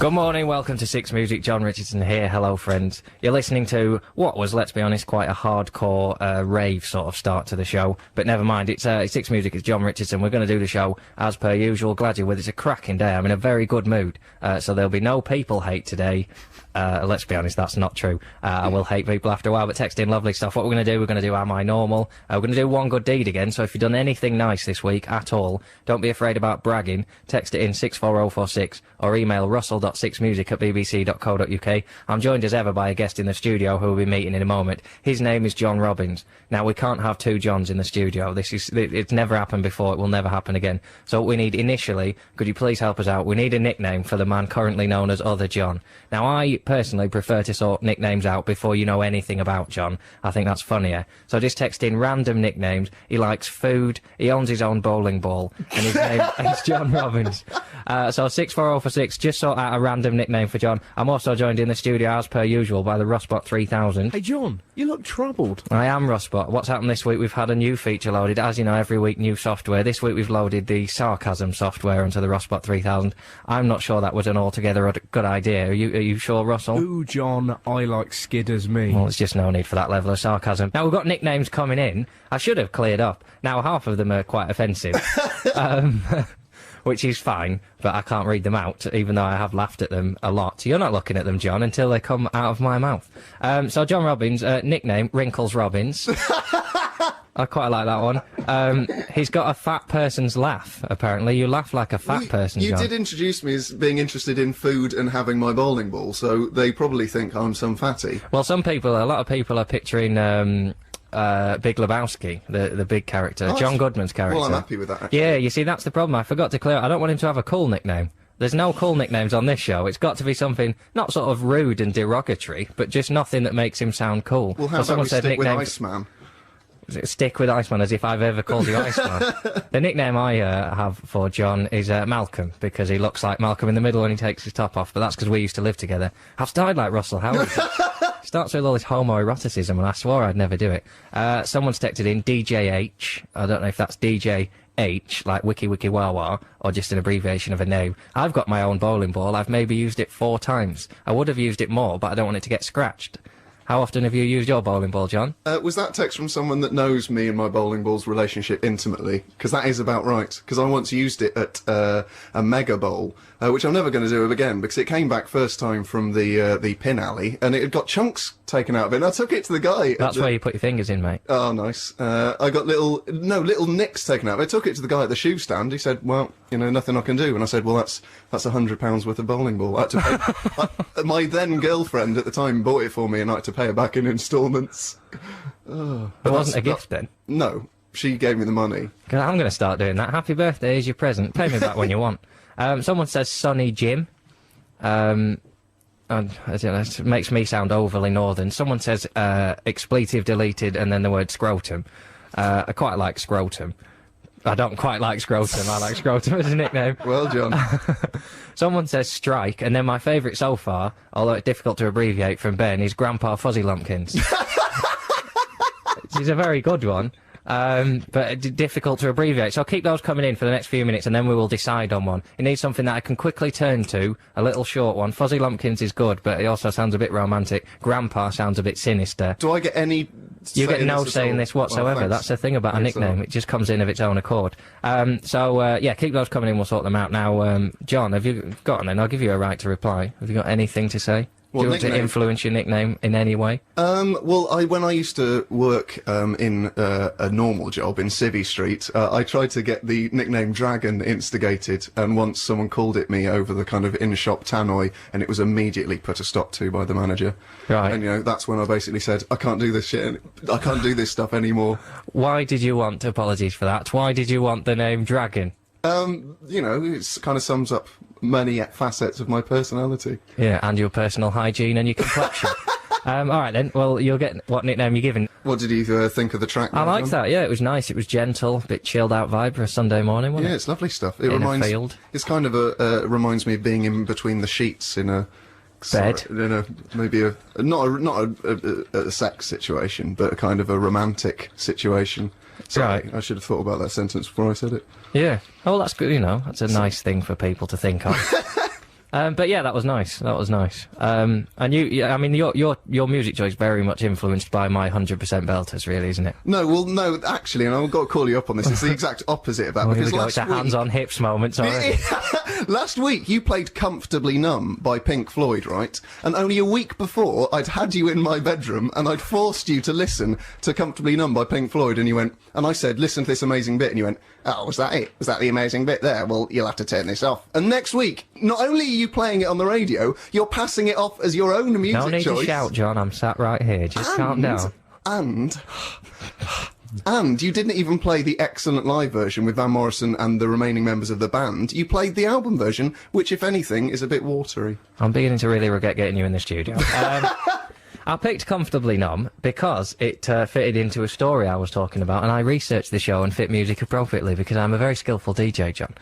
Good morning, welcome to Six Music, Jon Richardson here, hello friends. You're listening to what was, let's be honest, quite a hardcore rave sort of start to the show, but never mind, it's Six Music, it's Jon Richardson, we're going to do the show as per usual, glad you're with us, it's a cracking day, I'm in a very good mood, so there'll be no people hate today. Let's be honest, that's not true. I will hate people after a while, but text in lovely stuff. What we're going to do Am I Normal? We're going to do One Good Deed again, so if you've done anything nice this week at all, don't be afraid about bragging. Text it in 64046 or email russell.sixmusic@bbc.co.uk. I'm joined as ever by a guest in the studio who we'll be meeting in a moment. His name is Jon Robbins. Now, we can't have two Johns in the studio. It's never happened before, it will never happen again. So what we need initially, could you please help us out? We need a nickname for the man currently known as Other John. Now, I personally prefer to sort nicknames out before you know anything about John. I think that's funnier. So just text in random nicknames. He likes food, he owns his own bowling ball, and his name is Jon Robbins. So 64046, just sort out a random nickname for John. I'm also joined in the studio, as per usual, by the Rustbot 3000. Hey, John, you look troubled. I am Rustbot. What's happened this week? We've had a new feature loaded. As you know, every week new software. This week we've loaded the sarcasm software onto the Rustbot 3000. I'm not sure that was an altogether good idea. Are you sure, Russell? Ooh, John, I like skid as me. Well, there's just no need for that level of sarcasm. Now, we've got nicknames coming in. I should have cleared up. Now, half of them are quite offensive. Which is fine, but I can't read them out, even though I have laughed at them a lot. You're not looking at them, John, until they come out of my mouth. So Jon Robbins, nickname, Wrinkles Robbins. I quite like that one. He's got a fat person's laugh, apparently. You laugh like a fat person, You John. did introduce me as being interested in food and having my bowling ball, so they probably think I'm some fatty. Well, a lot of people are picturing, Big Lebowski, the big character, Oh, John Goodman's character. Well, I'm happy with that, actually. Yeah, you see, that's the problem. I forgot to clear. I don't want him to have a cool nickname. There's no cool nicknames on this show. It's got to be something not sort of rude and derogatory, but just nothing that makes him sound cool. Well, how about we stick with Iceman? Stick with Iceman, as if I've ever called you Iceman. The nickname I have for John is Malcolm, because he looks like Malcolm in the Middle when he takes his top off, but that's because we used to live together. I've started like Russell Howard. Starts with all this homoeroticism, and I swore I'd never do it. Someone's texted in DJH. I don't know if that's DJ H, like Wiki Wiki Wah Wah, or just an abbreviation of a name. I've got my own bowling ball. I've maybe used it 4 times. I would have used it more, but I don't want it to get scratched. How often have you used your bowling ball, John? Was that text from someone that knows me and my bowling ball's relationship intimately? Because that is about right. Because I once used it at a mega bowl, which I'm never going to do again, because it came back first time from the pin alley, and it had got chunks taken out of it, and I took it to the guy. That's where you put your fingers in, mate. Oh, nice. I got little nicks taken out of it. I took it to the guy at the shoe stand. He said, well, you know, nothing I can do. And I said, well, that's £100 worth of bowling ball. I had to pay. My then girlfriend at the time bought it for me, and I had to pay her back in instalments. It wasn't a gift, then? No. She gave me the money. I'm going to start doing that. Happy birthday is your present. Pay me back when you want. Someone says Sonny Jim. I don't know, it makes me sound overly northern. Someone says expletive deleted and then the word scrotum. I quite like scrotum. I don't quite like scrotum. I like scrotum as a nickname. Well, John. Someone says strike, and then my favourite so far, although it's difficult to abbreviate from Ben, is Grandpa Fuzzy Lumpkins. Which is a very good one. But difficult to abbreviate. So I'll keep those coming in for the next few minutes, and then we will decide on one. It needs something that I can quickly turn to, a little short one. Fuzzy Lumpkins is good, but it also sounds a bit romantic. Grandpa sounds a bit sinister. Do I get any... You get no say in this whatsoever. Well, that's the thing about a nickname. It just comes in of its own accord. Yeah, keep those coming in, we'll sort them out. Now, John, have you got one then? I'll give you a right to reply. Have you got anything to say? Do you want to influence your nickname in any way? Well, when I used to work in a normal job in Civvy Street, I tried to get the nickname Dragon instigated, and once someone called it me over the kind of in-shop tannoy, and it was immediately put a stop to by the manager. Right. And, you know, that's when I basically said, I can't do this shit, I can't do this stuff anymore. Why did you want, apologies for that, why did you want the name Dragon? You know, it kind of sums up many facets of my personality. Yeah, and your personal hygiene and your complexion. Alright then, well, you'll get what nickname you're given. What did you think of the track? I liked that, yeah, it was nice, it was gentle, a bit chilled out vibe for a Sunday morning, wasn't it? Yeah, it's lovely stuff. It in reminds, a field. It's kind of reminds me of being in between the sheets in a... Bed. Maybe not a sex situation, but a kind of a romantic situation. Sorry, Right. I should have thought about that sentence before I said it. Yeah. Oh, that's good, you know, that's a nice thing for people to think of. But yeah, that was nice. That was nice. And I mean, your music choice very much influenced by my 100% belters, really, isn't it? No, well, no, actually, and I've got to call you up on this. It's the exact opposite of that. Well, because here we go. last It's a week, hands on hips moments already. last week you played "Comfortably Numb" by Pink Floyd, right? And only a week before, I'd had you in my bedroom and I'd forced you to listen to "Comfortably Numb" by Pink Floyd, and you went, and I said, "Listen to this amazing bit," and you went, "Oh, was that it? Was that the amazing bit there? Well, you'll have to turn this off." And next week, not only are you playing it on the radio, you're passing it off as your own music No need choice. to shout, John. I'm sat right here. Just calm down. And you didn't even play the excellent live version with Van Morrison and the remaining members of the band. You played the album version, which, if anything, is a bit watery. I'm beginning to really regret getting you in the studio. I picked Comfortably Numb because it fitted into a story I was talking about, and I researched the show and fit music appropriately because I'm a very skillful DJ, John.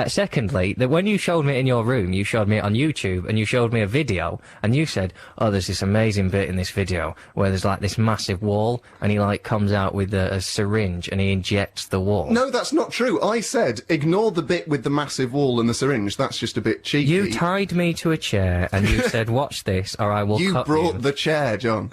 Secondly, that when you showed me it in your room, you showed me it on YouTube, and you showed me a video, and you said, "Oh, there's this amazing bit in this video where there's like this massive wall, and he like comes out with a syringe and he injects the wall." No, that's not true. I said, ignore the bit with the massive wall and the syringe. That's just a bit cheeky. You tied me to a chair, and you said, "Watch this, or I will cut you." You brought the chair, John.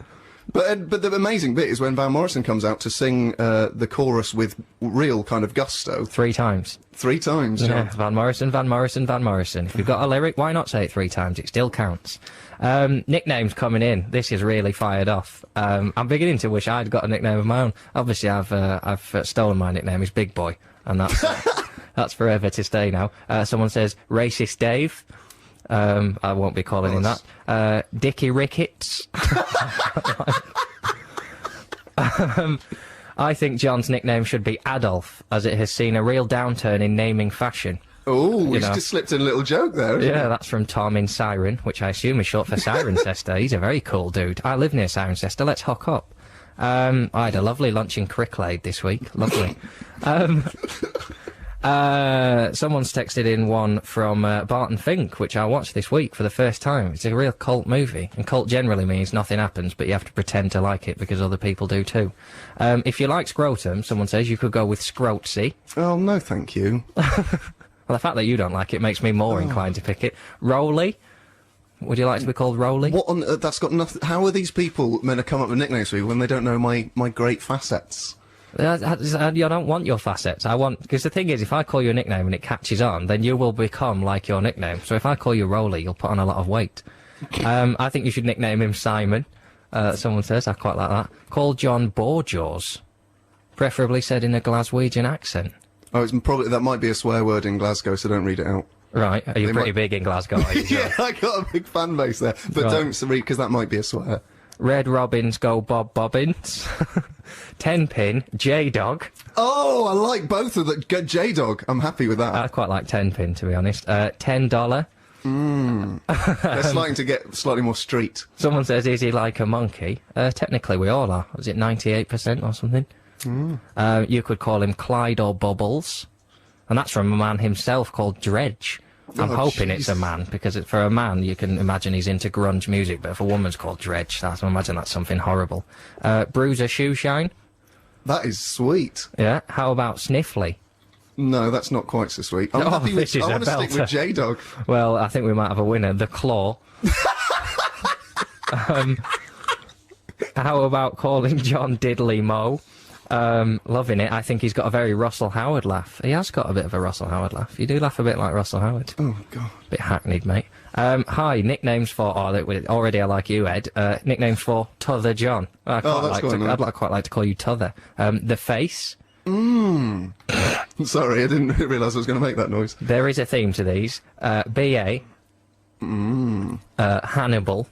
But the amazing bit is when Van Morrison comes out to sing the chorus with real kind of gusto. 3 times. 3 times, John. Yeah, Van Morrison, Van Morrison, Van Morrison. If you've got a lyric, why not say it 3 times? It still counts. Nicknames coming in. This is really fired off. I'm beginning to wish I'd got a nickname of my own. Obviously, I've stolen my nickname. It's Big Boy, and that's that's forever to stay now. Someone says Racist Dave. I won't be calling him that. Dickie Ricketts. I think John's nickname should be Adolf, as it has seen a real downturn in naming fashion. Oh, he's just slipped in a little joke there, isn't Yeah, that's from Tom in Siren, which I assume is short for Cirencester. He's a very cool dude. I live near Cirencester. Let's hook up. I had a lovely lunch in Cricklade this week. Lovely. Someone's texted in one from Barton Fink, which I watched this week for the first time. It's a real cult movie, and cult generally means nothing happens, but you have to pretend to like it because other people do too. If you like scrotum, someone says you could go with Scrotsy. Oh, no thank you. Well, the fact that you don't like it makes me more inclined to pick it. Roly? Would you like to be called Roly? What on earth? That's got nothing. How are these people meant to come up with nicknames for you when they don't know my great facets? I don't want your facets. Because the thing is, if I call you a nickname and it catches on, then you will become like your nickname. So if I call you Roly, you'll put on a lot of weight. I think you should nickname him Simon. Someone says, I quite like that. Call John Borejaws. Preferably said in a Glaswegian accent. Oh, that might be a swear word in Glasgow, so don't read it out. Right. Are you pretty big in Glasgow? Are you, Yeah, I got a big fan base there. But don't read, because that might be a swear. Red Robins go Bob Bobbins. 10-pin, J-Dog. Oh, I like both of the J-Dog. I'm happy with that. I quite like 10-pin, to be honest. $10. They're starting to get slightly more street. Someone says, is he like a monkey? Technically, we all are. Was it 98% or something? You could call him Clyde or Bubbles. And that's from a man himself called Dredge. I'm hoping it's a man, because for a man, you can imagine he's into grunge music, but if a woman's called Dredge, I can imagine that's something horrible. Bruiser Shoeshine. That is sweet. Yeah. How about Sniffly? No, that's not quite so sweet. I'm happy with, I want to stick with J-Dog. Well, I think we might have a winner. The Claw. How about calling John Diddley Mo? Loving it. I think he's got a very Russell Howard laugh. He has got a bit of a Russell Howard laugh. You do laugh a bit like Russell Howard. Oh, God. Bit hackneyed, mate. Hi, nicknames for... already I like you, Ed. Nicknames for T'other John. I'd quite like to call you T'other. The Face. Sorry, I didn't realise I was going to make that noise. There is a theme to these. B.A. Hannibal.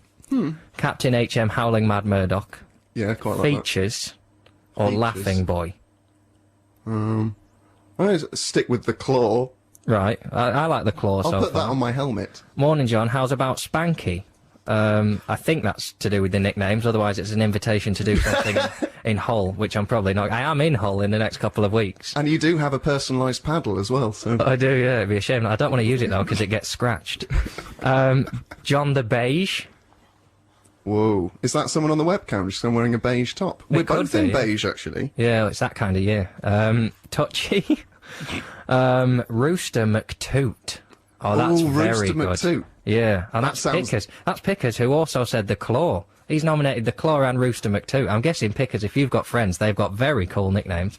Captain H.M. Howling Mad Murdoch. Yeah, quite like Features. Or Features. Laughing Boy. I stick with the Claw. Right, I like the Claw so far. I'll put that on my helmet. Morning, John. How's about Spanky? I think that's to do with the nicknames, otherwise it's an invitation to do something in Hull, which I'm probably not. I am in Hull in the next couple of weeks. And you do have a personalised paddle as well, so... I do, yeah, it'd be a shame. I don't want to use it, though, because it gets scratched. John the Beige. Whoa. Is that someone on the webcam just wearing a beige top? We're both in beige, actually. Yeah, it's that kind of year. Touchy. Rooster McToot. Oh, that's very good. Rooster McToot. Yeah, and That that's sounds- Pickers. That's Pickers, who also said the Claw. He's nominated the Claw and Rooster McToot. I'm guessing Pickers, if you've got friends, they've got very cool nicknames.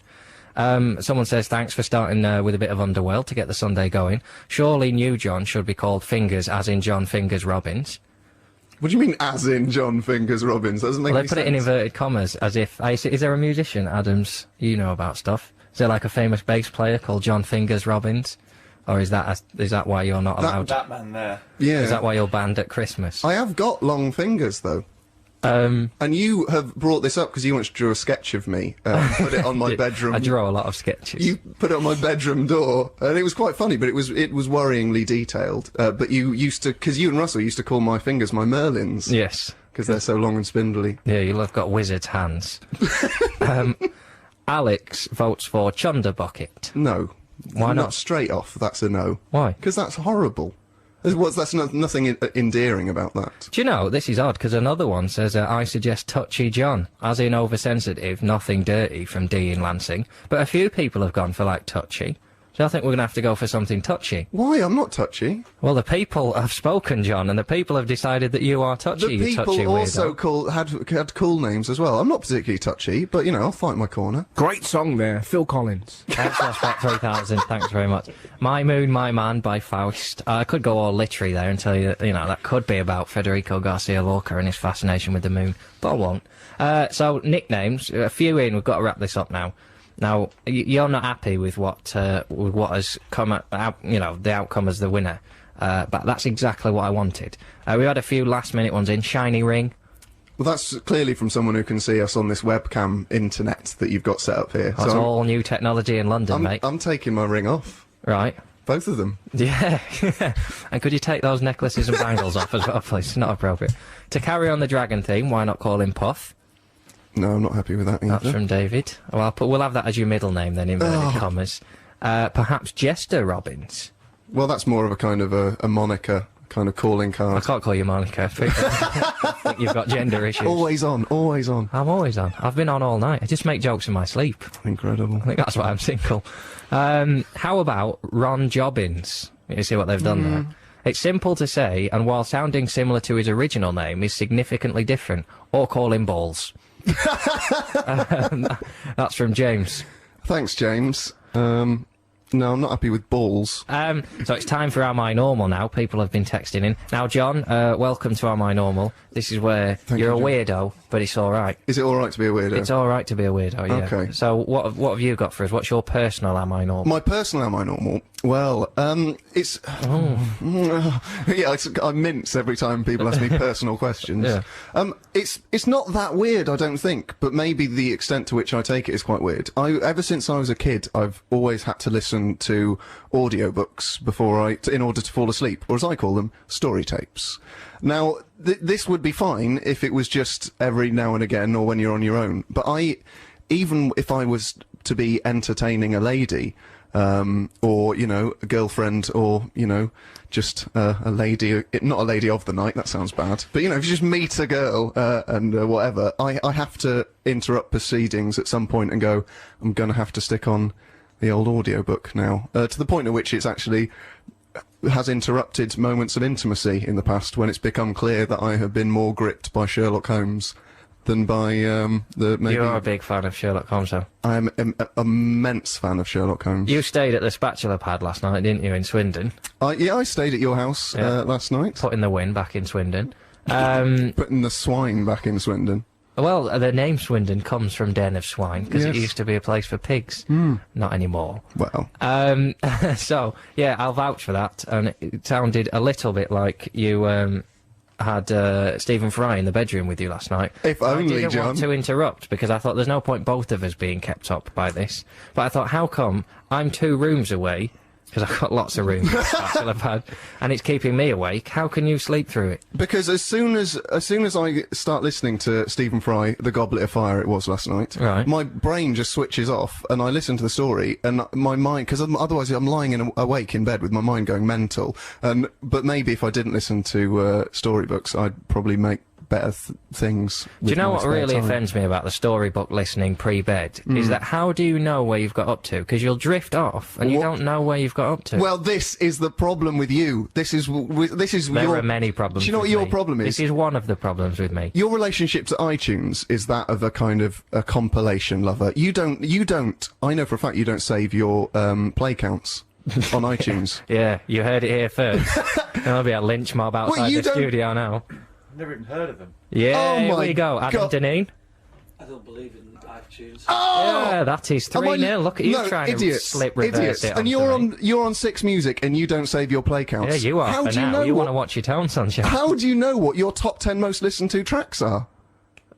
Someone says, thanks for starting with a bit of Underworld to get the Sunday going. Surely New John should be called Fingers, as in John Fingers Robbins. What do you mean, as in John Fingers Robbins? That doesn't make Well, any they put sense. it in inverted commas, as if... Is there a musician, Adams? You know about stuff. Is there like a famous bass player called John Fingers Robbins? Or is that why you're not allowed? That man there. Yeah. Is that why you're banned at Christmas? I have got long fingers, though. And you have brought this up because you once drew a sketch of me, put it on my bedroom. I draw a lot of sketches. You put it on my bedroom door, and it was quite funny, but it was worryingly detailed. But you used to, because you and Russell used to call my fingers my Merlins. Yes. Because they're so long and spindly. Yeah, you'll have got wizard's hands. Alex votes for Chunder Bucket. No. Why not? Straight off, that's a no. Why? Because that's horrible. That's nothing endearing about that. Do you know, this is odd, because another one says, I suggest Touchy John, as in oversensitive, nothing dirty, from D in Lansing. But a few people have gone for, like, touchy. So I think we're going to have to go for something touchy. Why? I'm not touchy. Well, the people have spoken, John, and the people have decided that you are touchy, The you touchy people also weirdo. had cool names as well. I'm not particularly touchy, but, you know, I'll fight my corner. Great song there, Phil Collins. Xbox 3000, thanks very much. My Moon, My Man by Faust. I could go all literary there and tell you that, you know, that could be about Federico Garcia Lorca and his fascination with the moon, but I won't. So, nicknames, a few in, we've got to wrap this up now. Now, you're not happy with what has come out, you know, the outcome as the winner, but that's exactly what I wanted. We had a few last-minute ones in. Shiny Ring. Well, that's clearly from someone who can see us on this webcam internet that you've got set up here. That's So all new technology in London, mate. I'm taking my ring off. Right. Both of them. Yeah. And could you take those necklaces and bangles off as well, please? Not appropriate. To carry on the dragon theme, why not call him Puff? No, I'm not happy with that either. That's from David. Well, we'll have that as your middle name then, inverted commas. Perhaps Jester Robbins. Well, that's more of a kind of a moniker, kind of calling I card. can't call you Monica. I think you've got gender issues. Always on, always on. I'm always on. I've been on all night. I just make jokes in my sleep. Incredible. I think that's why I'm single. How about Ron Jobbins? You see what they've done there? It's simple to say, and while sounding similar to his original name, is significantly different. Or call him Balls. That's from James. Thanks, James. No, I'm not happy with balls. So it's time for Am I Normal now. People have been texting in. Now, John, welcome to Am I Normal. This is where you're a weirdo, but it's all right. Is it all right to be a weirdo? It's all right to be a weirdo, yeah. Okay. So what have you got for us? What's your personal Am I Normal? My personal Am I Normal? Well, it's... yeah, I mince every time people ask me personal questions. Yeah. It's not that weird, I don't think, but maybe the extent to which I take it is quite weird. Ever since I was a kid, I've always had to listen to audiobooks in order to fall asleep, or as I call them, story tapes. Now, this would be fine if it was just every now and again, or when you're on your own, but even if I was to be entertaining a lady, or, you know, a girlfriend, or, you know, just a lady, not a lady of the night, that sounds bad, but, you know, if you just meet a girl, and whatever, I have to interrupt proceedings at some point and go, I'm gonna have to stick on the old audiobook now, to the point at which it's actually has interrupted moments of intimacy in the past when it's become clear that I have been more gripped by Sherlock Holmes than by maybe... You're a big fan of Sherlock Holmes, though. I am an immense fan of Sherlock Holmes. You stayed at the Spatula Pad last night, didn't you, in Swindon? Yeah, I stayed at your house last night. Putting the win back in Swindon. Putting the swine back in Swindon. Well, the name Swindon comes from Den of Swine, because it Yes. used to be a place for pigs. Not anymore. Well, So, yeah, I'll vouch for that, and it sounded a little bit like you, had, Stephen Fry in the bedroom with you last night. If I only, didn't John. want to interrupt, because I thought there's no point both of us being kept up by this. But I thought, how come I'm 2 rooms away, because I've got lots of rooms, Spatula Pad, and it's keeping me awake, how can you sleep through it? because as soon as I start listening to Stephen Fry, The Goblet of Fire it was last night, Right. my brain just switches off, and I listen to the story, and my mind, because otherwise I'm lying awake in bed with my mind going mental, but maybe if I didn't listen to storybooks, I'd probably make better things. Do you know what really offends me about the storybook listening pre-bed? Is that how do you know where you've got up to? Because you'll drift off and you don't know where you've got up to. Well, this is the problem with you. This is there are many problems. Do you know what your problem is? This is one of the problems with me. Your relationship to iTunes is that of a kind of a compilation lover. You don't. I know for a fact you don't save your play counts on iTunes. Yeah, you heard it here first. There'll be a lynch mob outside the studio now. I've never even heard of them. Yeah, Oh here my we go. Adam God. Deneen. I don't believe in iTunes. Oh! Yeah, that is 3-0. Look at you trying to slip reverse it. And you're on Six Music and you don't save your play counts. Yeah, you are. How for do you now. know You want to what, watch your town, sunshine? How do you know what your top 10 most listened to tracks are?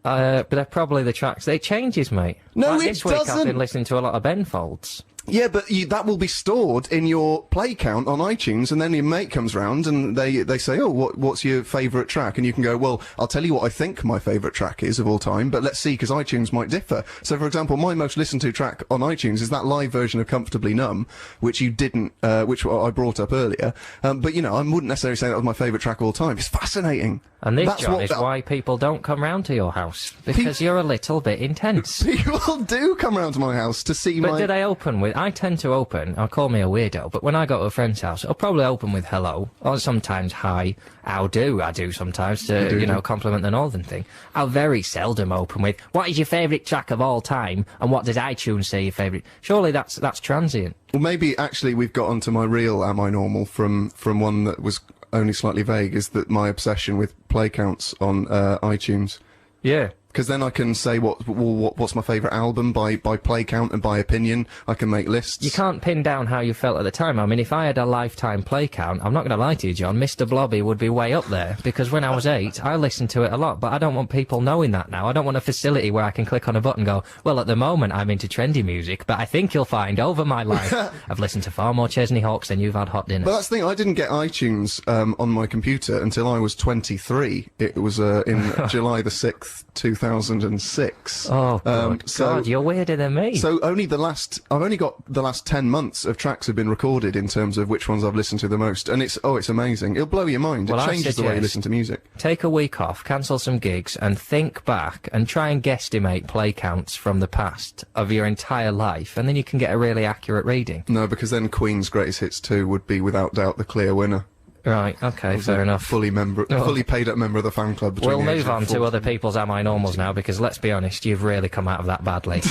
But they're probably the tracks. It changes, mate. No, like it this week I've doesn't. been listening to a lot of Ben Folds. Yeah, but that will be stored in your play count on iTunes, and then your mate comes round and they say, oh, what's your favourite track? And you can go, well, I'll tell you what I think my favourite track is of all time, but let's see, because iTunes might differ. So, for example, my most listened to track on iTunes is that live version of Comfortably Numb, which you didn't, which I brought up earlier. But, you know, I wouldn't necessarily say that was my favourite track of all time. It's fascinating. And this, John, is why people don't come round to your house. Because you're a little bit intense. People do come round to my house to see But do they open with... I tend to open, I'll call me a weirdo, but when I go to a friend's house, I'll probably open with hello, or sometimes hi, how do, I do sometimes, to, you know, compliment the northern thing. I'll very seldom open with, what is your favourite track of all time, and what does iTunes say your favourite... Surely that's transient. Well, maybe, actually, we've got onto my real Am I Normal from one that was only slightly vague, is that my obsession with play counts on iTunes. Yeah. Because then I can say what's my favourite album by play count and by opinion. I can make lists. You can't pin down how you felt at the time. I mean, if I had a lifetime play count, I'm not going to lie to you, John, Mr. Blobby would be way up there, because when I was 8, I listened to it a lot, but I don't want people knowing that now. I don't want a facility where I can click on a button and go, well, at the moment I'm into trendy music, but I think you'll find over my life I've listened to far more Chesney Hawks than you've had hot dinners. But that's the thing, I didn't get iTunes on my computer until I was 23. It was in July the 6th, 2006. Oh, God, you're weirder than me. So I've only got the last 10 months of tracks have been recorded in terms of which ones I've listened to the most, and it's amazing. It'll blow your mind. Well, it changes the way you listen to music. Take a week off, cancel some gigs, and think back and try and guesstimate play counts from the past of your entire life, and then you can get a really accurate reading. No, because then Queen's Greatest Hits 2 would be without doubt the clear winner. Right, okay, fair enough. Fully paid up member of the fan club. We'll move on to other people's Am I Normals now, because let's be honest, you've really come out of that badly.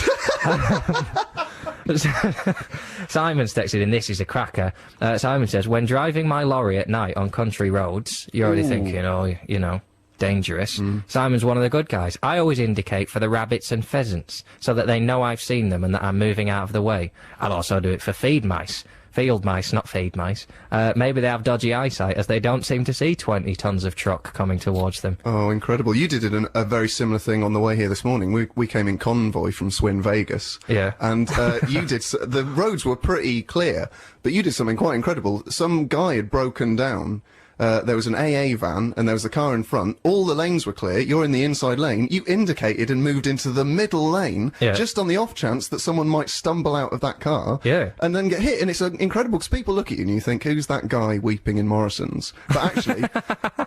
Simon's texted in, this is a cracker. Simon says, when driving my lorry at night on country roads, you're already thinking, oh, you know, dangerous. Simon's one of the good guys. I always indicate for the rabbits and pheasants, so that they know I've seen them and that I'm moving out of the way. I'll also do it for field mice, not feed mice. Maybe they have dodgy eyesight, as they don't seem to see 20 tons of truck coming towards them. Oh, incredible. You did a very similar thing on the way here this morning. We came in convoy from Swin, Vegas. Yeah. And you did... the roads were pretty clear, but you did something quite incredible. Some guy had broken down... there was an AA van, and there was a car in front. All the lanes were clear. You're in the inside lane. You indicated and moved into the middle lane, just on the off chance that someone might stumble out of that car, and then get hit. And it's incredible, because people look at you and you think, who's that guy weeping in Morrison's? But actually,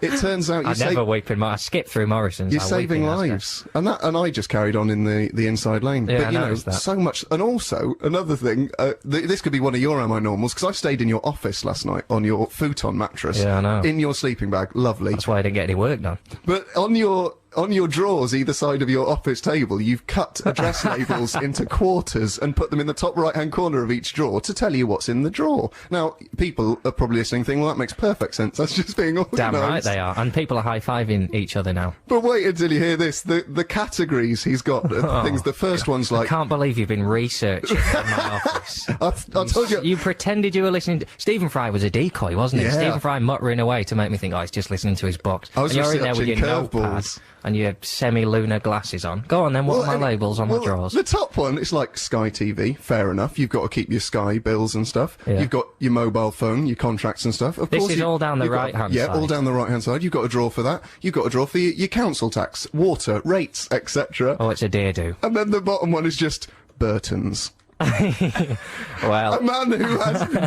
it turns out I never weep in I skip through Morrison's. You're saving lives. And I just carried on in the inside lane. Yeah, but, you know, so much. And also, another thing, this could be one of your Am I Normals, because I stayed in your office last night on your futon mattress. Yeah, I know. In your sleeping bag, lovely. That's why I didn't get any work done. But on your drawers either side of your office table, you've cut address labels into quarters and put them in the top right-hand corner of each drawer to tell you what's in the drawer. Now, people are probably listening thinking, well, that makes perfect sense. That's just being organised. Damn right they are. And people are high-fiving each other now. But wait until you hear this. The categories he's got, things, the first one's like... I can't believe you've been researching in my office. I told you... You pretended you were listening to... Stephen Fry was a decoy, wasn't he? Yeah. Stephen Fry muttering away to make me think, oh, he's just listening to his books. I was and you're in there with your notepad and your semi-lunar glasses on. Go on then, what are my labels on my drawers? The top one, it's like Sky TV, fair enough. You've got to keep your Sky bills and stuff. Yeah. You've got your mobile phone, your contracts and stuff. Of this course, is all down the right-hand side. Yeah, all down the right-hand side. You've got a drawer for that. You've got a drawer for your council tax, water, rates, etc. Oh, it's a dare-do. And then the bottom one is just Burton's. Well, A man who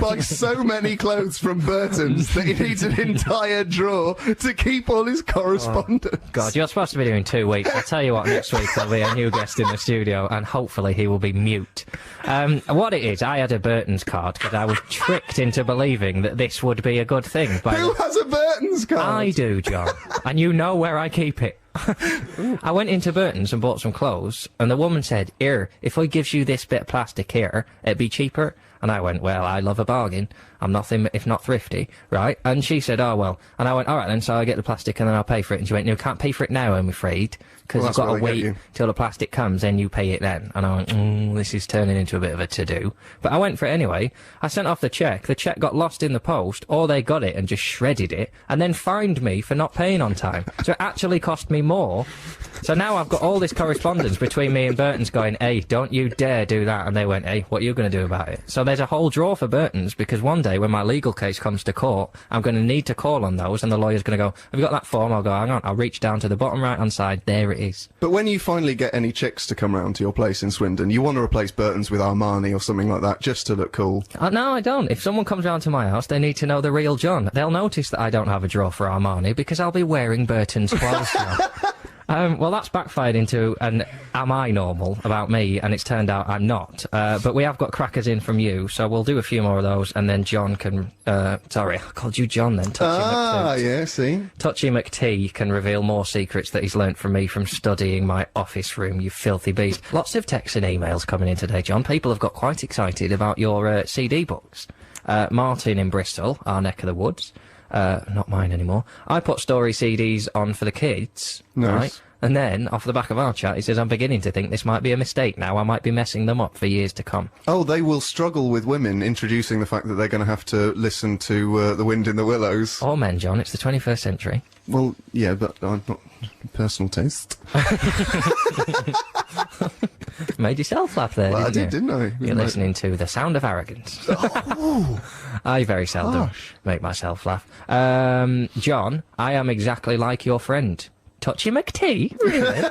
buys so many clothes from Burton's that he needs an entire drawer to keep all his correspondence. God, you're supposed to be doing 2 weeks. I'll tell you what, next week there'll be a new guest in the studio, and hopefully he will be mute. What it is, I had a Burton's card because I was tricked into believing that this would be a good thing. Who has a Burton's card? I do, John. And you know where I keep it. I went into Burton's and bought some clothes, and the woman said, "Here, if I gives you this bit of plastic here, it'd be cheaper." And I went, "Well, I love a bargain. I'm nothing if not thrifty, right?" And she said, "Oh, well." And I went, "All right, then, so I get the plastic and then I'll pay for it." And she went, "No, can't pay for it now, I'm afraid, because Well, you've that's got where to they get wait you." till the plastic comes, then you pay it then." And I went, this is turning into a bit of a to-do. But I went for it anyway. I sent off the check got lost in the post, or they got it and just shredded it, and then fined me for not paying on time. So it actually cost me more. So now I've got all this correspondence between me and Burton's going, "Hey, don't you dare do that." And they went, "Hey, what are you going to do about it?" So there's a whole drawer for Burton's, because one day when my legal case comes to court, I'm going to need to call on those, and the lawyer's going to go, "Have you got that form?" I'll go, "Hang on." I'll reach down to the bottom right-hand side. There it is. But when you finally get any chicks to come round to your place in Swindon, you want to replace Burton's with Armani or something like that, just to look cool. No, I don't. If someone comes round to my house, they need to know the real John. They'll notice that I don't have a drawer for Armani, because I'll be wearing Burton's clothes now. Well, that's backfired into an "am I normal" about me, and it's turned out I'm not. But we have got crackers in from you, so we'll do a few more of those, and then John can... sorry, I called you John then. Yeah, see? Touchy McT can reveal more secrets that he's learnt from me from studying my office room, you filthy beast. Lots of texts and emails coming in today, John. People have got quite excited about your CD books. Martin in Bristol, our neck of the woods. Not mine anymore. I put story CDs on for the kids, Nice. right? And then, off the back of our chat, he says, "I'm beginning to think this might be a mistake now. I might be messing them up for years to come." Oh, they will struggle with women introducing the fact that they're going to have to listen to The Wind in the Willows. Or men, John. It's the 21st century. Well, yeah, but I'm not... personal taste. Made yourself laugh there, Well, I didn't you? did, didn't I? You're listening to The Sound of Arrogance. I very seldom make myself laugh. John, I am exactly like your friend. Touchy McT? Really?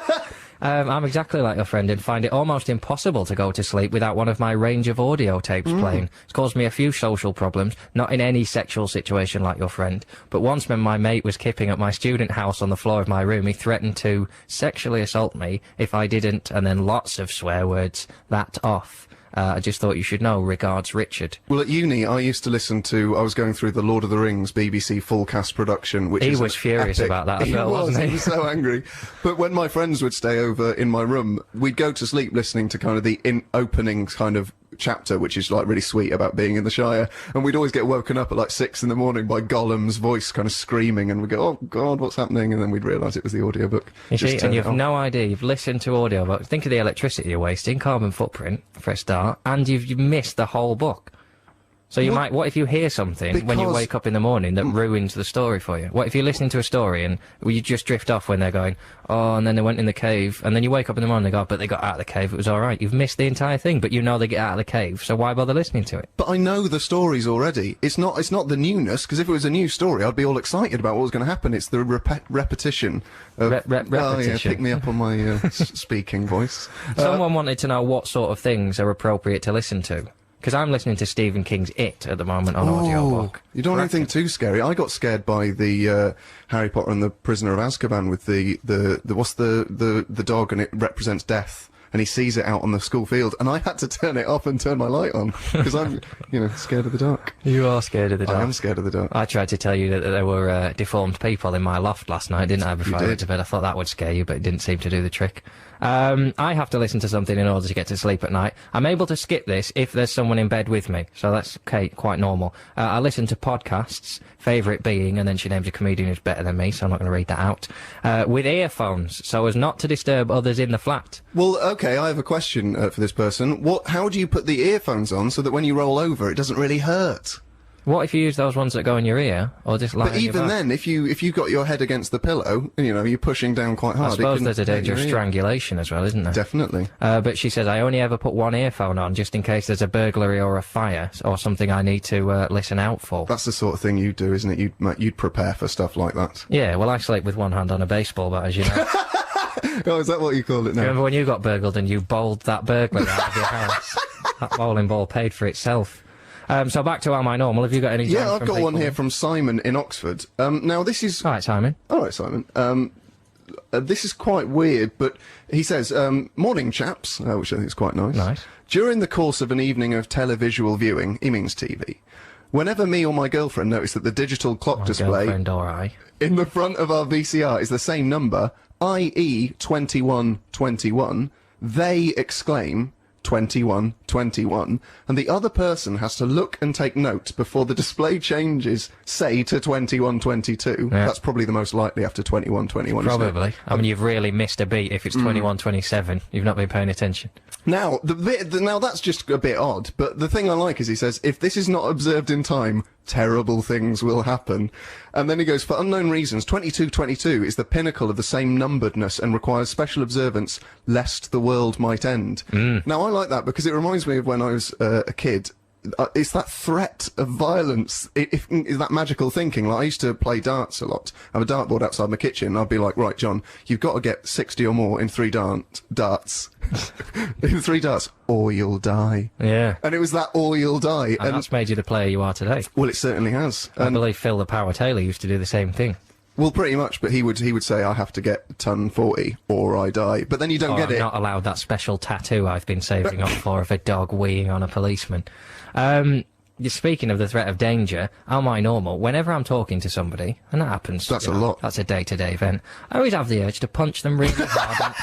I'm exactly like your friend and find it almost impossible to go to sleep without one of my range of audio tapes playing. It's caused me a few social problems, not in any sexual situation like your friend, but once when my mate was kipping at my student house on the floor of my room, he threatened to sexually assault me if I didn't, and then lots of swear words. That off. I just thought you should know. Regards, Richard. Well, at uni, I used to listen to... I was going through the Lord of the Rings BBC full cast production, which He is was furious epic. about that as well, wasn't he? He was so angry. But when my friends would stay over in my room, we'd go to sleep listening to kind of the opening kind of chapter, which is like really sweet about being in the Shire, and we'd always get woken up at like 6 in the morning by Gollum's voice kind of screaming, and we'd go, "Oh God, what's happening?" And then we'd realise it was the audiobook. You Just see, turn and it you've on. no idea. You've listened to audiobooks. Think of the electricity you're wasting, carbon footprint, for a start, and you've missed the whole book. So you might... What if you hear something when you Because- wake up in the morning that ruins the story for you? What if you're listening to a story and you just drift off when they're going, "Oh, and then they went in the cave," and then you wake up in the morning and they go, "But they got out of the cave, it was alright." You've missed the entire thing, but you know they get out of the cave, so why bother listening to it? But I know the stories already. It's not the newness, because if it was a new story, I'd be all excited about what was going to happen. It's the repetition. Of, Oh yeah, repetition. pick me up on my speaking voice. Someone wanted to know what sort of things are appropriate to listen to. Because I'm listening to Stephen King's It at the moment on audiobook. You don't want anything too scary. I got scared by the Harry Potter and the Prisoner of Azkaban with the what's the dog, and it represents death, and he sees it out on the school field, and I had to turn it off and turn my light on because I'm scared of the dark. You are scared of the dark. I am scared of the dark. I tried to tell you that there were deformed people in my loft last night, didn't I, before I did. went to bed? I thought that would scare you, but it didn't seem to do the trick. I have to listen to something in order to get to sleep at night. I'm able to skip this if there's someone in bed with me, so that's quite normal. I listen to podcasts, favourite being, and then she names a comedian who's better than me, so I'm not going to read that out, with earphones, so as not to disturb others in the flat. Well, okay, I have a question for this person. How do you put the earphones on so that when you roll over, it doesn't really hurt? What if you use those ones that go in your ear, or just lie But on your even back? then, if you got your head against the pillow, and you're pushing down quite hard. I it suppose can there's a hurt danger your of ear. strangulation as well, isn't there? Definitely. But she says, I only ever put one earphone on just in case there's a burglary or a fire or something I need to listen out for. That's the sort of thing you do, isn't it? You'd prepare for stuff like that. Yeah, well, I sleep with one hand on a baseball bat, as you know. Oh, is that what you call it now? Remember when you got burgled and you bowled that burglar out of your house? That bowling ball paid for itself. So back to Am I Normal? Have you got any? Yeah, I've got one here from Simon in Oxford. Now this is... All right, Simon. All right, Simon. This is quite weird, but he says, morning chaps, which I think is quite nice. Nice. During the course of an evening of televisual viewing, he means TV, whenever me or my girlfriend notice that the digital clock display Girlfriend or I. in the front of our VCR is the same number, i.e. 2121, they exclaim 2121, and the other person has to look and take note before the display changes, say, to 2122. Yeah. That's probably the most likely after 2121. Probably. I mean, you've really missed a beat if it's 2127. You've not been paying attention. Now, now that's just a bit odd, but the thing I like is he says, if this is not observed in time, terrible things will happen. And then he goes, for unknown reasons, 2222 is the pinnacle of the same numberedness and requires special observance lest the world might end. Now, I like that because it reminds me of when I was a kid. It's that threat of violence, is that magical thinking. Like, I used to play darts a lot. I have a dartboard outside my kitchen, and I'd be like, right, John, you've got to get 60 or more in 3 darts. In 3 darts, or you'll die. Yeah. And it was that, or you'll die. And that's made you the player you are today. Well, it certainly has. I believe Phil the Power Taylor used to do the same thing. Well, pretty much, but he would say, I have to get ton 40, or I die. But then you don't Or get I'm it. not allowed that special tattoo I've been saving up for of a dog weeing on a policeman. Speaking of the threat of danger, am I normal? Whenever I'm talking to somebody, and that happens. That's you a know, lot. That's a day-to-day event. I always have the urge to punch them really hard.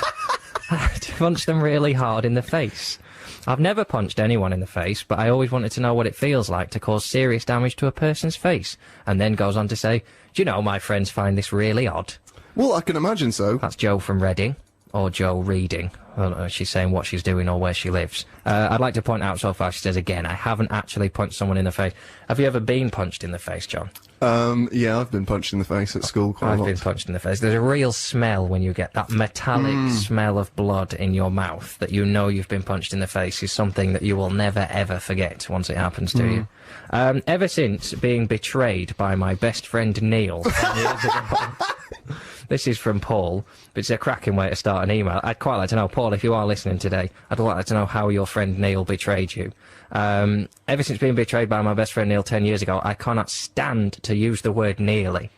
To punch them really hard in the face. I've never punched anyone in the face, but I always wanted to know what it feels like to cause serious damage to a person's face. And then goes on to say, do you know, my friends find this really odd. Well, I can imagine so. That's Joe from Reading. Or Joe Reading. I don't know if she's saying what she's doing or where she lives. I'd like to point out so far, she says again, I haven't actually punched someone in the face. Have you ever been punched in the face, John? Yeah, I've been punched in the face at school quite a I've lot. been punched in the face. There's a real smell when you get that metallic smell of blood in your mouth that you know you've been punched in the face is something that you will never ever forget once it happens to you. Ever since being betrayed by my best friend Neil 10 years ago. This is from Paul, but it's a cracking way to start an email. I'd quite like to know, Paul, if you are listening today, I'd like to know how your friend Neil betrayed you. Ever since being betrayed by my best friend Neil 10 years ago, I cannot stand to use the word nearly.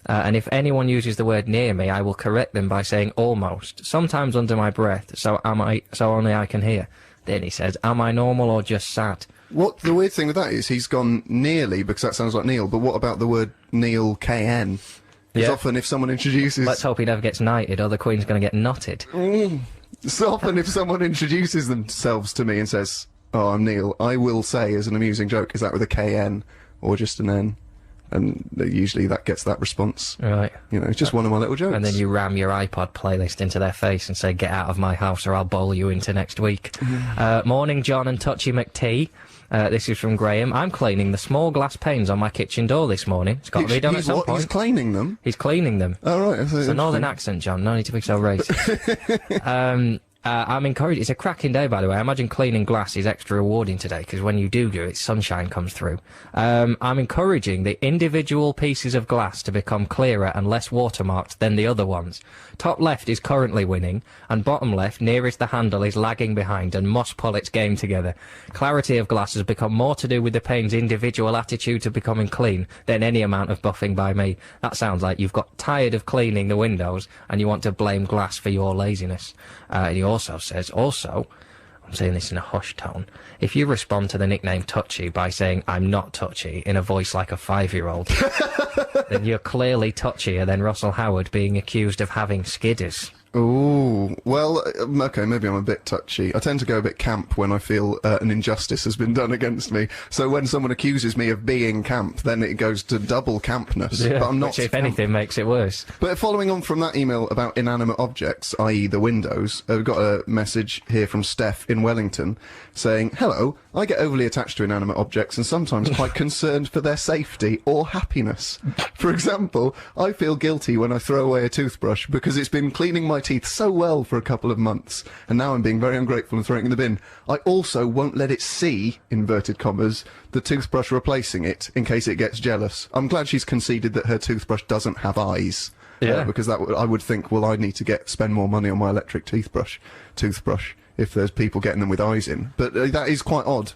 And if anyone uses the word near me, I will correct them by saying almost, sometimes under my breath, so only I can hear. Then he says, am I normal or just sad? What the weird thing with that is he's gone nearly, because that sounds like Neil, but what about the word Neil KN? Because often if someone introduces... Let's hope he never gets knighted or the Queen's going to get knotted. So often if someone introduces themselves to me and says, oh, I'm Neil, I will say as an amusing joke, is that with a KN or just an N? And usually that gets that response. Right. You know, it's just one of my little jokes. And then you ram your iPod playlist into their face and say, get out of my house or I'll bowl you into next week. Morning, John and Touchy McT. This is from Graham. I'm cleaning the small glass panes on my kitchen door this morning. It's got to be done at some point. He's cleaning them? He's cleaning them. Oh, right. It's a northern accent, John. No need to be so racist. I'm encouraged. It's a cracking day, by the way. I imagine cleaning glass is extra rewarding today, because when you do it, sunshine comes through. I'm encouraging the individual pieces of glass to become clearer and less watermarked than the other ones. Top left is currently winning, and bottom left, nearest the handle, is lagging behind and must pull its game together. Clarity of glass has become more to do with the pane's individual attitude to becoming clean than any amount of buffing by me. That sounds like you've got tired of cleaning the windows and you want to blame glass for your laziness. And he also says, I'm saying this in a hushed tone, if you respond to the nickname Touchy by saying, I'm not touchy, in a voice like a 5-year-old, then you're clearly touchier than Russell Howard being accused of having skidders. Ooh, well, okay, maybe I'm a bit touchy. I tend to go a bit camp when I feel an injustice has been done against me. So when someone accuses me of being camp, then it goes to double campness. Yeah, but I'm not. which, if anything, makes it worse. But following on from that email about inanimate objects, i.e. the windows, we've got a message here from Steph in Wellington saying, hello, I get overly attached to inanimate objects and sometimes quite concerned for their safety or happiness. For example, I feel guilty when I throw away a toothbrush because it's been cleaning my teeth so well for a couple of months, and now I'm being very ungrateful and throwing it in the bin. I also won't let it see, inverted commas, the toothbrush replacing it in case it gets jealous. I'm glad she's conceded that her toothbrush doesn't have eyes. Yeah. Because I would think, well, I need to spend more money on my electric toothbrush if there's people getting them with eyes in. But that is quite odd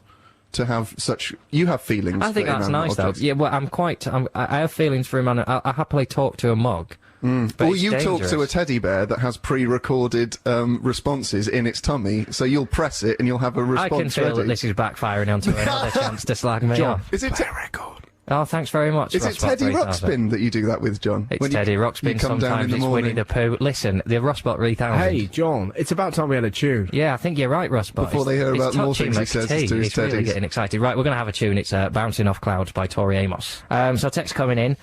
to have such. You have feelings. I think for that's inanimate nice objects. though. Yeah, well, I have feelings for him, and I happily talk to a mug. But Or it's you talk to a dangerous. teddy bear that has pre-recorded responses in its tummy, so you'll press it and you'll have a I response can feel ready. that this is backfiring onto another chance to slag me off. Is it record. Oh, thanks very much. Is it Rustbot Teddy 3000. Ruxpin that you do that with, John? It's When you- Teddy you Ruxpin. come down in Sometimes the it's Winnie morning the Pooh. Listen, the Rustbot 3000. Hey, John, it's about time we had a tune. Yeah, I think you're right, Rustbot. Before they hear It's about more touchy things he says McTee. to his It's really teddies. getting excited. Right, we're going to have a tune. It's Bouncing Off Clouds by Tori Amos. So text coming in.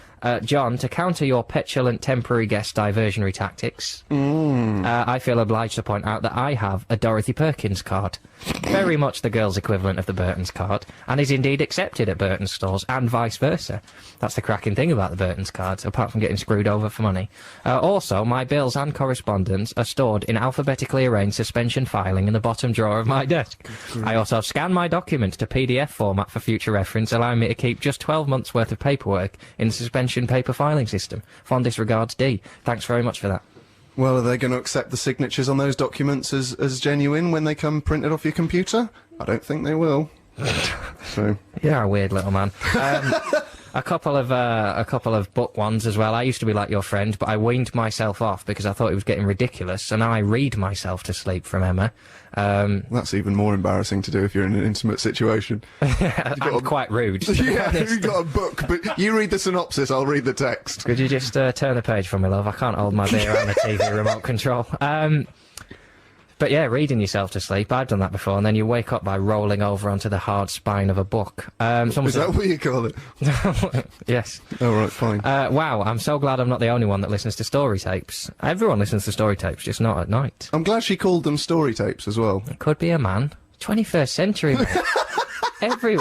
John, to counter your petulant temporary guest diversionary tactics, I feel obliged to point out that I have a Dorothy Perkins card. Very much the girl's equivalent of the Burton's card, and is indeed accepted at Burton's stores, and vice versa. That's the cracking thing about the Burton's cards, apart from getting screwed over for money. Also, my bills and correspondence are stored in alphabetically arranged suspension filing in the bottom drawer of my desk. I also scan my documents to PDF format for future reference, allowing me to keep just 12 months' worth of paperwork in the suspension paper filing system. Fondest regards, D. Thanks very much for that. Well, are they going to accept the signatures on those documents as genuine when they come printed off your computer? I don't think they will. So You're a weird little man. A couple of book ones as well. I used to be like your friend, but I weaned myself off because I thought it was getting ridiculous, so now I read myself to sleep from Emma. that's even more embarrassing to do if you're in an intimate situation. I'm quite rude. to be Yeah, honest. you've got a book, but you read the synopsis, I'll read the text. Could you just turn the page for me, love? I can't hold my beer on the TV remote control. But yeah, reading yourself to sleep, I've done that before, and then you wake up by rolling over onto the hard spine of a book. Someone Is that what you call it? said- Yes. Oh, right, fine. Wow, I'm so glad I'm not the only one that listens to story tapes. Everyone listens to story tapes, just not at night. I'm glad she called them story tapes as well. Could be a man. 21st century, mate.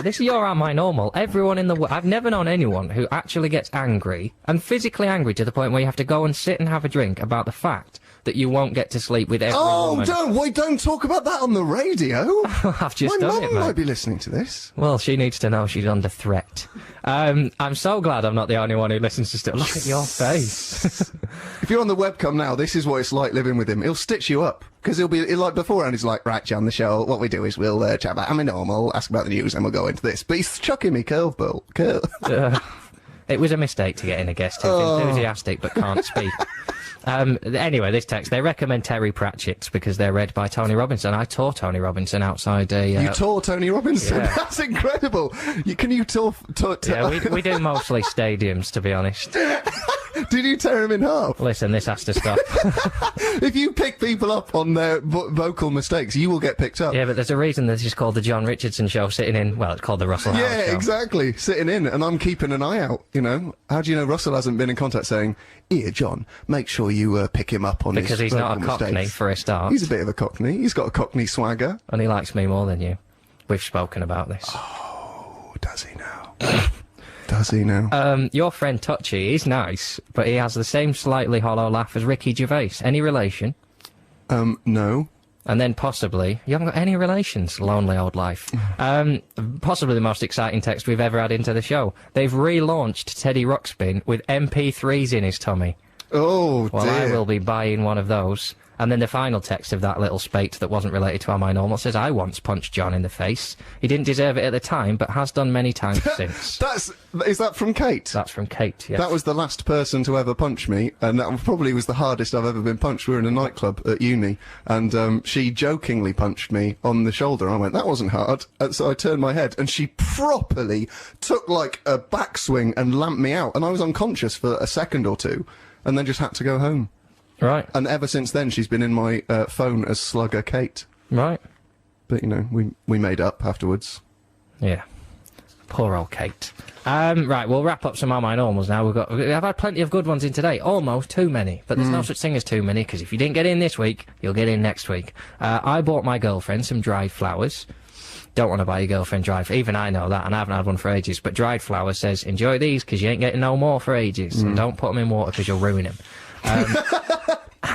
This is your Am I Normal. Everyone in the world. I've never known anyone who actually gets angry, and physically angry to the point where you have to go and sit and have a drink about the fact that you won't get to sleep with every woman. Don't talk about that on the radio. I've just My done it, mum might mate. be listening to this. Well, she needs to know she's under threat. I'm so glad I'm not the only one who listens to stuff. Look at your face. If you're on the webcam now, this is what it's like living with him. He'll stitch you up. Because he'll like beforehand, he's like, right, John, the show, what we do is we'll chat about Am I Normal, ask about the news, and we'll go into this. But he's chucking me curveball. It was a mistake to get in a guest who's enthusiastic but can't speak. Anyway, this text, they recommend Terry Pratchett's because they're read by Tony Robinson. I tore Tony Robinson outside a... You tore Tony Robinson? Yeah. That's incredible. Can you tore... Yeah, we do mostly stadiums, to be honest. Did you tear him in half? Listen, this has to stop. If you pick people up on their vocal mistakes, you will get picked up. Yeah, but there's a reason this is called the Jon Richardson Show, sitting in... Well, it's called the Russell Howard Yeah, Show. exactly. Sitting in, and I'm keeping an eye out, you know. How do you know Russell hasn't been in contact saying, here, John, make sure you pick him up on Because his he's not a vocal cockney, mistakes." for a start. He's a bit of a cockney. He's got a cockney swagger. And he likes me more than you. We've spoken about this. Oh, does he now? Does he now? Your friend Touchy is nice, but he has the same slightly hollow laugh as Ricky Gervais. Any relation? No. And then possibly, you haven't got any relations, lonely old life. Possibly the most exciting text we've ever had into the show. They've relaunched Teddy Ruxpin with MP3s in his tummy. Oh, Well, dear. I will be buying one of those. And then the final text of that little spate that wasn't related to Am I Normal says, I once punched John in the face. He didn't deserve it at the time, but has done many times since. Is that from Kate? That's from Kate, yes. That was the last person to ever punch me, and that probably was the hardest I've ever been punched. We were in a nightclub at uni, and she jokingly punched me on the shoulder. I went, that wasn't hard. And so I turned my head, and she properly took like a backswing and lamped me out, and I was unconscious for a second or two, and then just had to go home. Right, And ever since then, she's been in my phone as Slugger Kate. right. But, you know, we made up afterwards. Yeah. Poor old Kate. Right, we'll wrap up some Am I Normals now. I've had plenty of good ones in today. Almost too many. But there's no such thing as too many, because if you didn't get in this week, you'll get in next week. I bought my girlfriend some dried flowers. Don't want to buy your girlfriend dried... Even I know that, and I haven't had one for ages. But dried flowers says, enjoy these, because you ain't getting no more for ages. And don't put them in water, because you'll ruin them.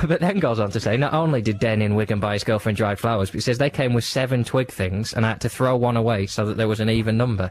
But then goes on to say, not only did Den in Wigan buy his girlfriend dried flowers, but he says they came with 7 twig things, and I had to throw one away so that there was an even number.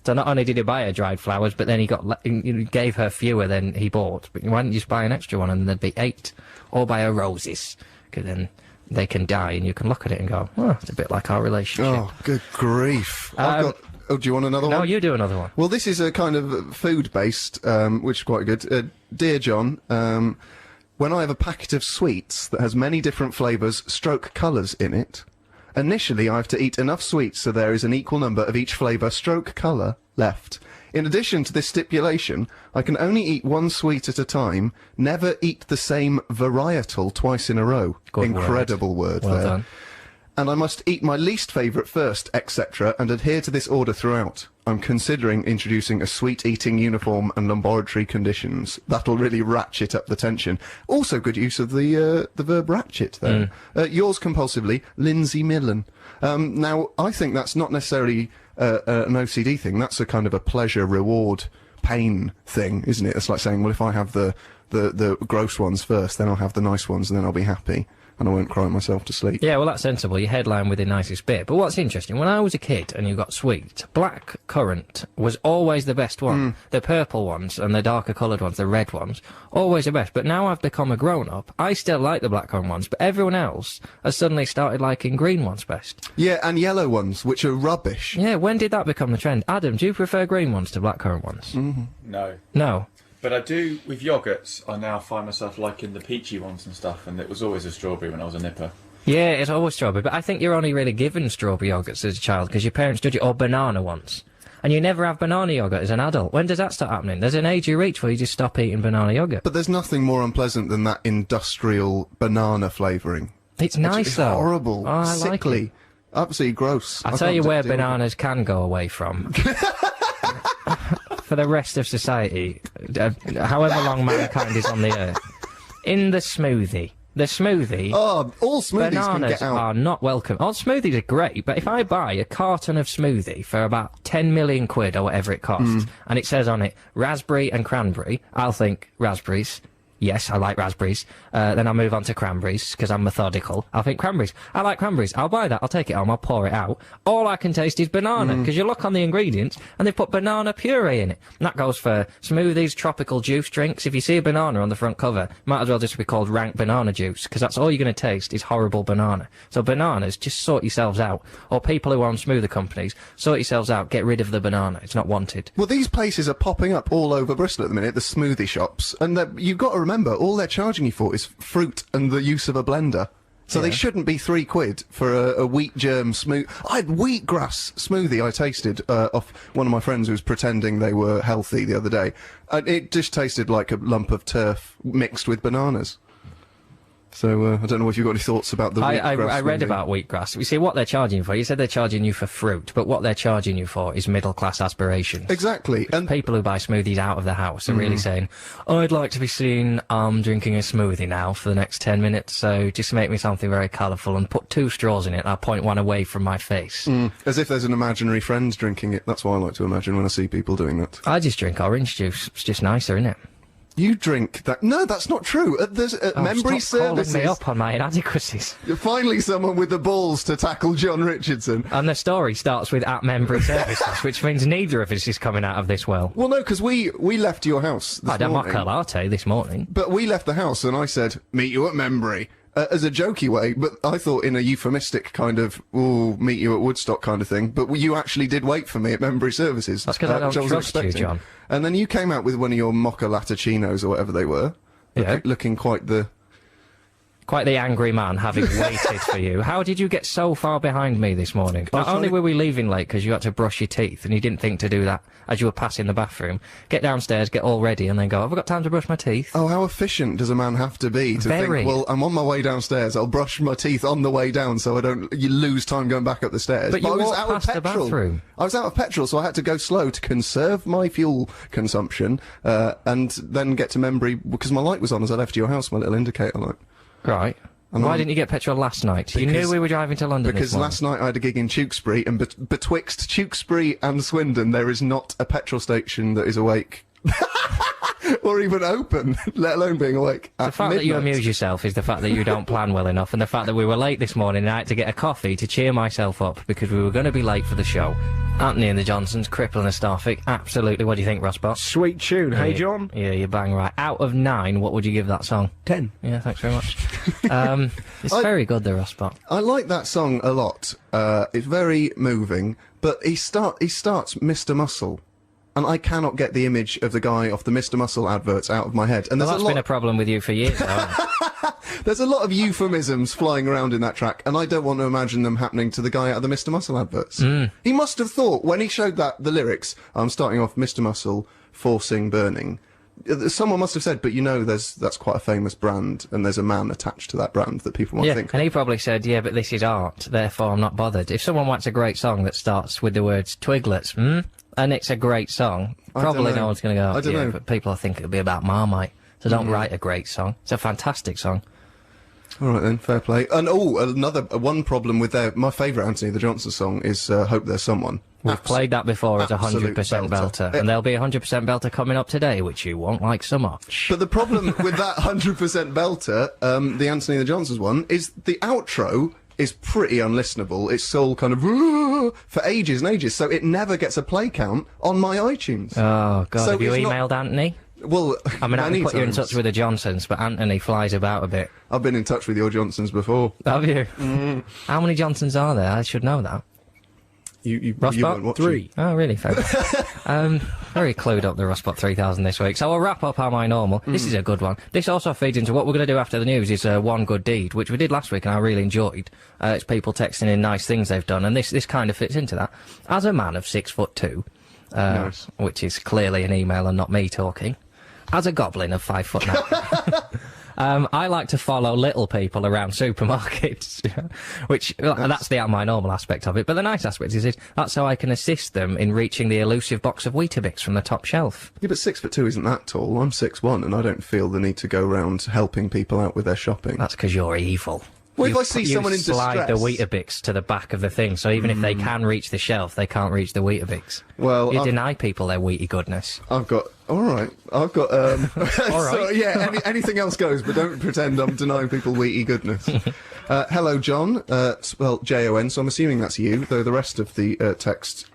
So not only did he buy her dried flowers, but then he gave her fewer than he bought. But why didn't you just buy an extra one, and there'd be 8? Or buy her roses, because then they can die, and you can look at it and go, oh, it's a bit like our relationship. Oh, good grief. I've got... Oh, do you want another one? No, you do another one. Well, this is a kind of food-based, which is quite good. Dear John, when I have a packet of sweets that has many different flavours stroke colours in it, initially I have to eat enough sweets so there is an equal number of each flavour stroke colour left. In addition to this stipulation, I can only eat one sweet at a time, never eat the same varietal twice in a row. Good Incredible word Well there. done. And I must eat my least favourite first, etc., and adhere to this order throughout. I'm considering introducing a sweet-eating uniform and laboratory conditions. That'll really ratchet up the tension. Also good use of the verb ratchet there. Yours compulsively, Lindsay Millen. Now, I think that's not necessarily an OCD thing. That's a kind of a pleasure, reward, pain thing, isn't it? It's like saying, well, if I have the gross ones first, then I'll have the nice ones, and then I'll be happy. And I won't cry myself to sleep. Yeah, well, that's sensible. You headline with the nicest bit. But what's interesting, when I was a kid and you got sweet, black currant was always the best one. The purple ones and the darker coloured ones, the red ones, always the best. But now I've become a grown-up, I still like the black currant ones, but everyone else has suddenly started liking green ones best. Yeah, and yellow ones, which are rubbish. Yeah, when did that become the trend? Adam, do you prefer green ones to black currant ones? No. No. But I do, with yoghurts, I now find myself liking the peachy ones and stuff, and it was always a strawberry when I was a nipper. Yeah, it's always strawberry, but I think you're only really given strawberry yoghurts as a child because your parents judge it, or banana ones. And you never have banana yoghurt as an adult. When does that start happening? There's an age you reach where you just stop eating banana yoghurt. But there's nothing more unpleasant than that industrial banana flavouring. It's nice, It's though. horrible. Oh, I like sickly. it. Absolutely gross. I'll I tell you can't where deal with it. bananas can go away from. For the rest of society, however long mankind is on the earth. In the smoothie. The smoothie... Oh, all smoothies can Bananas get out. are not welcome. Oh, smoothies are great, but if I buy a carton of smoothie for about 10 million quid or whatever it costs, and it says on it, raspberry and cranberry, I'll think, raspberries. Yes, I like raspberries. Then I'll move on to cranberries, because I'm methodical. I'll think cranberries. I like cranberries. I'll buy that. I'll take it home. I'll pour it out. All I can taste is banana, because you look on the ingredients, and they put banana puree in it. And that goes for smoothies, tropical juice drinks. If you see a banana on the front cover, might as well just be called rank banana juice, because that's all you're going to taste is horrible banana. So bananas, just sort yourselves out. Or people who own smoothie companies, sort yourselves out. Get rid of the banana. It's not wanted. Well, these places are popping up all over Bristol at the minute, the smoothie shops, and you've got to remember, all they're charging you for is fruit and the use of a blender. So they shouldn't be £3 for a wheat germ smoothie. I had wheatgrass smoothie I tasted off one of my friends who was pretending they were healthy the other day. And it just tasted like a lump of turf mixed with bananas. So, I don't know if you've got any thoughts about the wheatgrass I read smoothie. about wheatgrass. You see, what they're charging you for, you said they're charging you for fruit, but what they're charging you for is middle-class aspirations. Exactly. And People who buy smoothies out of the house are really saying, I'd like to be seen drinking a smoothie now for the next 10 minutes, so just make me something very colourful and put 2 straws in it, and I'll point one away from my face. as if there's an imaginary friend drinking it. That's what I like to imagine when I see people doing that. I just drink orange juice. It's just nicer, isn't it? You drink that? No, that's not true. There's Membry Stop calling Services. me up on my inadequacies. You're finally someone with the balls to tackle Jon Richardson. And the story starts with at Membry Services, which means neither of us is coming out of this well. Well, no, because we left your house this I had a morning. mocha latte this morning. But we left the house and I said, meet you at Membry. As a jokey way, but I thought in a euphemistic kind of, ooh, meet you at Woodstock kind of thing. But you actually did wait for me at Membry Services. That's 'cause I don't which wasn't trust you, expecting. John. And then you came out with one of your mocha lattichinos or whatever they were. Yeah. Looking quite the... Quite the angry man, having waited for you. How did you get so far behind me this morning? Not only were we leaving late because you had to brush your teeth and you didn't think to do that as you were passing the bathroom, get downstairs, get all ready, and then go, have I got time to brush my teeth? Oh, how efficient does a man have to be to Very. think, well, I'm on my way downstairs, I'll brush my teeth on the way down so you lose time going back up the stairs. But you I was walked out past of the petrol. bathroom. I was out of petrol, so I had to go slow to conserve my fuel consumption, and then get to Membry, because my light was on as I left your house, my little indicator light. Right. Why didn't you get petrol last night? You knew we were driving to London Because this morning. last night I had a gig in Tewkesbury, and betwixt Tewkesbury and Swindon, there is not a petrol station that is awake. or even open, let alone being awake. The fact that you amuse yourself is the fact that you don't plan well enough, and the fact that we were late this morning and I had to get a coffee to cheer myself up because we were going to be late for the show. Anthony and the Johnsons, Crippling a Starfig. Absolutely. What do you think, Rossbot? Sweet tune. Hey, John? Yeah, you're bang right. Out of 9, what would you give that song? 10. Yeah, thanks very much. It's very good, the Rossbot. I like that song a lot. It's very moving, but he starts Mr. Muscle. And I cannot get the image of the guy off the Mr. Muscle adverts out of my head. And Well, that's been a problem with you for years, though. There's a lot of euphemisms flying around in that track, and I don't want to imagine them happening to the guy out of the Mr. Muscle adverts. He must have thought, when he showed the lyrics, I'm starting off Mr. Muscle, forcing burning. Someone must have said, but you know, that's quite a famous brand, and there's a man attached to that brand that people might think. And he probably said, yeah, but this is art, therefore I'm not bothered. If someone wants a great song that starts with the words Twiglets, and it's a great song, probably no one's going to go, I don't know. but people think it'll be about Marmite. So don't write a great song. It's a fantastic song. All right then, fair play. And one problem with my favourite Anthony the Johnson song is Hope There's Someone. We've played that before as a 100% Absolute belter, and there'll be a 100% belter coming up today, which you won't like so much. But the problem with that 100% belter, the Anthony the Johnsons one, is the outro is pretty unlistenable. It's all kind of for ages and ages, so it never gets a play count on my iTunes. Oh, God, So have you it's not- emailed Anthony? Well, I mean, I many can put you in times. touch with the Johnsons, but Anthony flies about a bit. I've been in touch with your Johnsons before. Have you? How many Johnsons are there? I should know that. You Rossbot? weren't watching. 3. Oh, really? Fair enough. Very clued up, the Rossbot 3000 this week. So I'll wrap up Am I Normal. This is a good one. This also feeds into what we're going to do after the news is One Good Deed, which we did last week and I really enjoyed. It's people texting in nice things they've done, and this kind of fits into that. As a man of 6'2", Nice. which is clearly an email and not me talking, as a goblin of 5'9", I like to follow little people around supermarkets, which, that's the Am I Normal aspect of it, but the nice aspect is that's how I can assist them in reaching the elusive box of Weetabix from the top shelf. Yeah, but 6'2" isn't that tall. I'm 6'1", and I don't feel the need to go around helping people out with their shopping. That's because you're evil. Well, You if I see you someone in slide distress... the Weetabix to the back of the thing, so even if they can reach the shelf, they can't reach the Weetabix. Well, You deny people their Wheaty goodness. I've got... All right. I've got... All right. So, yeah, anything else goes, but don't pretend I'm denying people wheaty goodness. Hello, John. Well, Jon, so I'm assuming that's you, though the rest of the text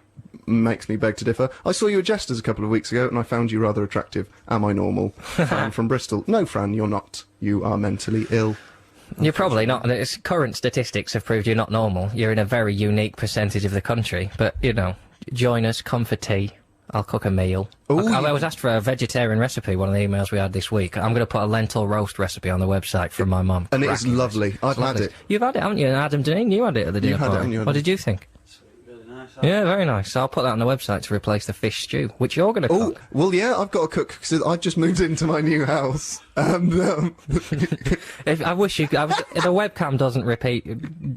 makes me beg to differ. I saw you at Jester's a couple of weeks ago, and I found you rather attractive. Am I normal? Fran from Bristol. No, Fran, you're not. You are mentally ill. You're probably not. Current statistics have proved you're not normal. You're in a very unique percentage of the country. But, you know, join us, come for tea. I'll cook a meal. I was asked for a vegetarian recipe, one of the emails we had this week. I'm going to put a lentil roast recipe on the website from my mum. And it is Cracking lovely. I've had Lovely. it. You've had it, haven't you? And Adam Deneen, you had it at the dinner had it, party. haven't you, What Adam? did you think? Really nice. Yeah, very nice. So I'll put that on the website to replace the fish stew, which you're going to Oh, cook. well, yeah, I've got to cook, because I've just moved into my new house. And, I wish the webcam doesn't repeat,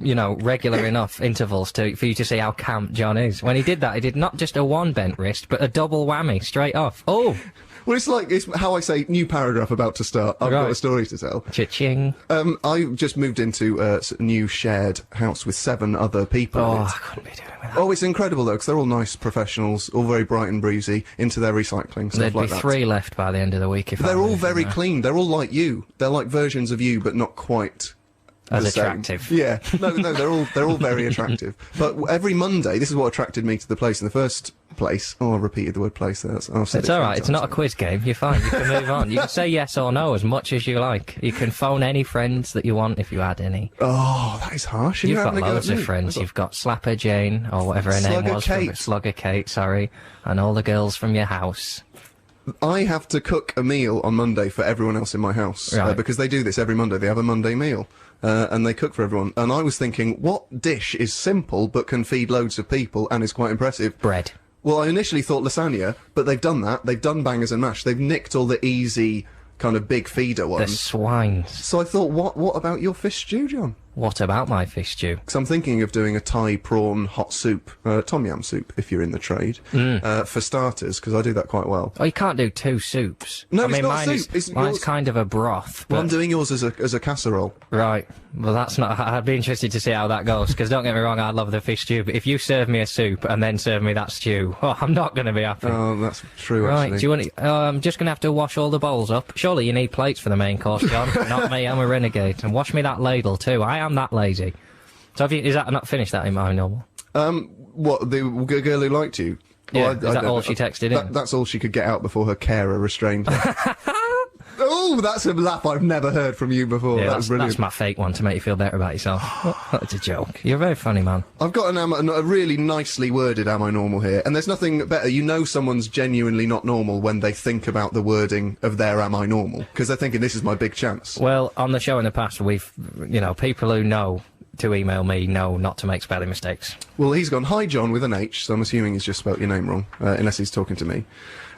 you know, regular enough intervals for you to see how camp John is. When he did that, he did not just a one bent wrist, but a double whammy straight off. Oh, well, it's how I say, new paragraph about to start. I've got Right. a story to tell. cha-ching. I just moved into a new shared house with 7 other people. in Oh, it. I couldn't be doing with that. Oh, it's incredible though, because they're all nice professionals, all very bright and breezy, into their recycling, stuff There'd like be that. 3 left by the end of the week if They're I all moved very in there. clean. They're all like you. They're like versions of you, but not quite As the same. attractive. Yeah, no, they're all very attractive. But every Monday, this is what attracted me to the place in the first place. Oh, I repeated the word place there. I've said It's it all 3 right. It's times not a now. quiz game. You're fine. You can move on. You can say yes or no as much as you like. You can phone any friends that you want if you had any. Oh, that is harsh. You've You're got having a go loads at of me. friends. I've You've got Slapper Jane or whatever her name Slugger was. Kate. Slugger Kate, sorry. And all the girls from your house. I have to cook a meal on Monday for everyone else in my house Right. because they do this every Monday. They have a Monday meal and they cook for everyone. And I was thinking, what dish is simple but can feed loads of people and is quite impressive? Bread. Well, I initially thought lasagna, but they've done that. They've done bangers and mash. They've nicked all the easy kind of big feeder The ones. swines. So I thought, what about your fish stew, John? What about my fish stew? Because I'm thinking of doing a Thai prawn hot soup, tom yum soup, if you're in the trade, for starters, because I do that quite well. Oh, you can't do 2 soups. No, I it's mean, not mine soup. Is, mine's kind of a broth. Well, I'm but- doing yours as a casserole. Right. Well, that's not. I'd be interested to see how that goes. Because don't get me wrong, I love the fish stew. But if you serve me a soup and then serve me that stew, oh, I'm not going to be happy. Oh, that's true, Right. actually. Do you want? I'm just going to have to wash all the bowls up. Surely you need plates for the main course, John. Not me. I'm a renegade. And wash me that ladle too. I am that lazy. So have you, is that not finished? That in my normal? What, the girl who liked you? Yeah, Oh, is that all she texted in? That's all she could get out before her carer restrained her. Oh, that's a laugh I've never heard from you before. Yeah, That was brilliant. that's my fake one to make you feel better about yourself. That's a joke. You're a very funny man. I've got a really nicely worded am I normal here, and there's nothing better. You know someone's genuinely not normal when they think about the wording of their am I normal, because they're thinking this is my big chance. Well, on the show in the past, we've, people who know to email me know not to make spelling mistakes. Well, he's gone, hi John, with an H, so I'm assuming he's just spelt your name wrong, unless he's talking to me.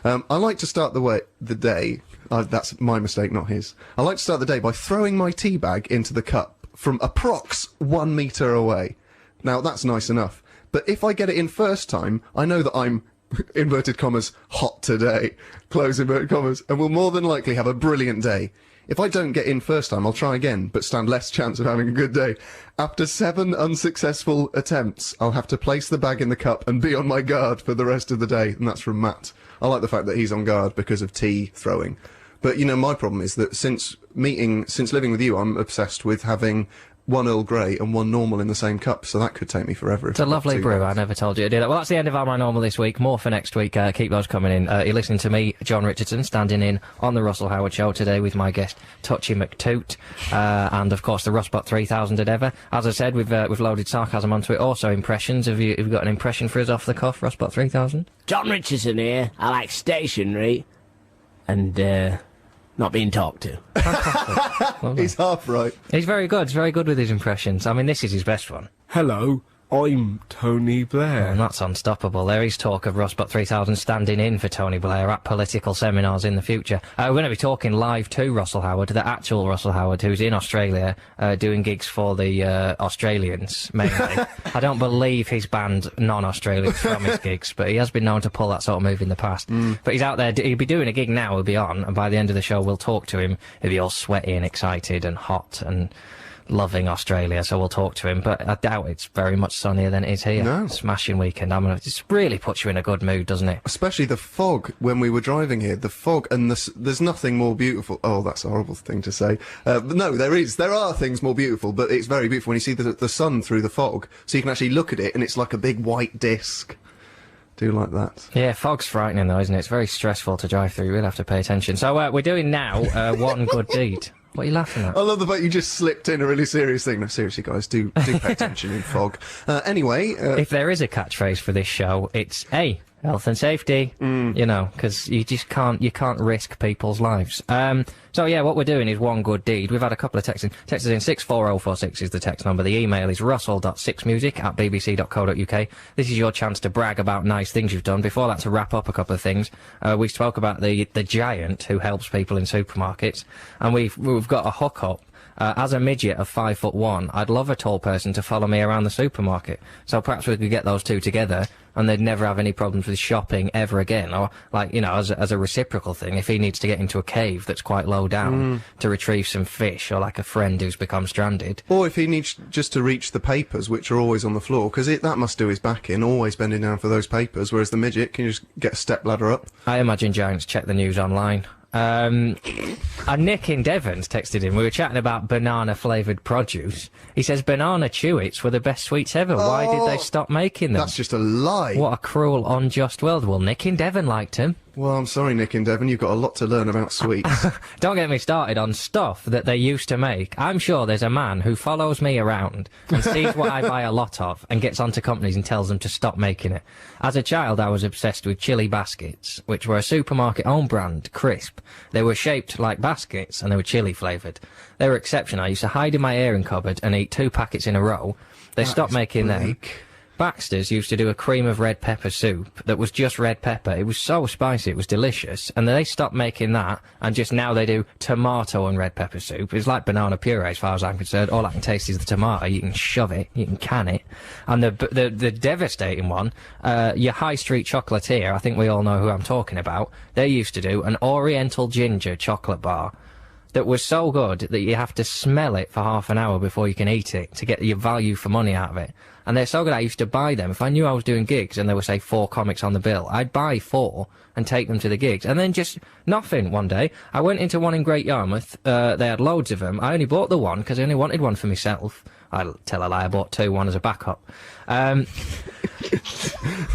I like to start the day, that's my mistake, not his. I like to start the day by throwing my tea bag into the cup from approx 1 metre away. Now, that's nice enough. But if I get it in first time, I know that I'm, inverted commas, hot today, close inverted commas, and will more than likely have a brilliant day. If I don't get in first time, I'll try again, but stand less chance of having a good day. After 7 unsuccessful attempts, I'll have to place the bag in the cup and be on my guard for the rest of the day. And that's from Matt. I like the fact that he's on guard because of tea throwing. But, my problem is that since living with you, I'm obsessed with having 1 Earl Grey and 1 normal in the same cup, so that could take me forever. It's a lovely brew. I never told you to do that. Well, that's the end of Am I Normal this week. More for next week. Keep those coming in. You're listening to me, Jon Richardson, standing in on the Russell Howard Show today with my guest, Touchy McToot, and, of course, the Rustbot 3000 at ever. As I said, we've loaded sarcasm onto it. Also, impressions. Have you got an impression for us off the cuff, Rustbot 3000? Jon Richardson here. I like stationery and not being talked to. He's half right. He's very good. He's very good with his impressions. I mean, this is his best one. Hello, I'm Tony Blair. And that's unstoppable. There is talk of Rustbot 3000 standing in for Tony Blair at political seminars in the future. We're going to be talking live to Russell Howard, the actual Russell Howard, who's in Australia, doing gigs for the Australians, mainly. I don't believe he's banned non-Australians from his gigs, but he has been known to pull that sort of move in the past. But he's out there, he'll be doing a gig now, he'll be on, and by the end of the show we'll talk to him. He'll be all sweaty and excited and hot and loving Australia, so we'll talk to him, but I doubt it's very much sunnier than it is here. No. Smashing weekend. It just really puts you in a good mood, doesn't it? Especially the fog when we were driving here. The fog and there's nothing more beautiful. Oh, that's a horrible thing to say. But no, there are things more beautiful, but it's very beautiful when you see the sun through the fog, so you can actually look at it and it's like a big white disc. Do like that. Yeah, fog's frightening though, isn't it? It's very stressful to drive through. You really have to pay attention. So we're doing now one good deed. What are you laughing at? I love the fact you just slipped in a really serious thing. No, seriously, guys, do pay attention in fog. Anyway, if there is a catchphrase for this show, it's health and safety. Because you just can't risk people's lives. So yeah, what we're doing is one good deed. We've had a couple of texts in. Text us in 64046 is the text number. The email is russell.sixmusic@bbc.co.uk. This is your chance to brag about nice things you've done. Before that, to wrap up a couple of things, we spoke about the giant who helps people in supermarkets, and we've got a hookup. As a midget of 5'1", I'd love a tall person to follow me around the supermarket. So perhaps we could get those two together, and they'd never have any problems with shopping ever again. Or, as a reciprocal thing, if he needs to get into a cave that's quite low down to retrieve some fish, or like a friend who's become stranded. Or if he needs just to reach the papers, which are always on the floor, because that must do his back in, always bending down for those papers, whereas the midget can just get a step ladder up. I imagine giants check the news online. And Nick in Devon's texted in. We were chatting about banana-flavoured produce. He says banana chewits were the best sweets ever. Why did they stop making them? That's just a lie. What a cruel, unjust world. Well, Nick in Devon liked him. Well, I'm sorry, Nick in Devon, you've got a lot to learn about sweets. Don't get me started on stuff that they used to make. I'm sure there's a man who follows me around and sees what I buy a lot of and gets onto companies and tells them to stop making it. As a child, I was obsessed with chili baskets, which were a supermarket own brand, crisp. They were shaped like baskets and they were chili flavoured. They were exceptional. I used to hide in my airing cupboard and eat 2 packets in a row. They stopped making them. Baxter's used to do a cream of red pepper soup that was just red pepper. It was so spicy, it was delicious. And then they stopped making that, and just now they do tomato and red pepper soup. It's like banana puree as far as I'm concerned. All I can taste is the tomato. You can shove it, you can can it. And the devastating one, your high street chocolatier, I think we all know who I'm talking about, they used to do an Oriental ginger chocolate bar that was so good that you have to smell it for half an hour before you can eat it to get your value for money out of it. And they're so good, I used to buy them. If I knew I was doing gigs and there were, say, 4 comics on the bill, I'd buy 4 and take them to the gigs. And then just nothing one day. I went into one in Great Yarmouth. They had loads of them. I only bought the one because I only wanted one for myself. I'll tell a lie, I bought 2, one as a backup.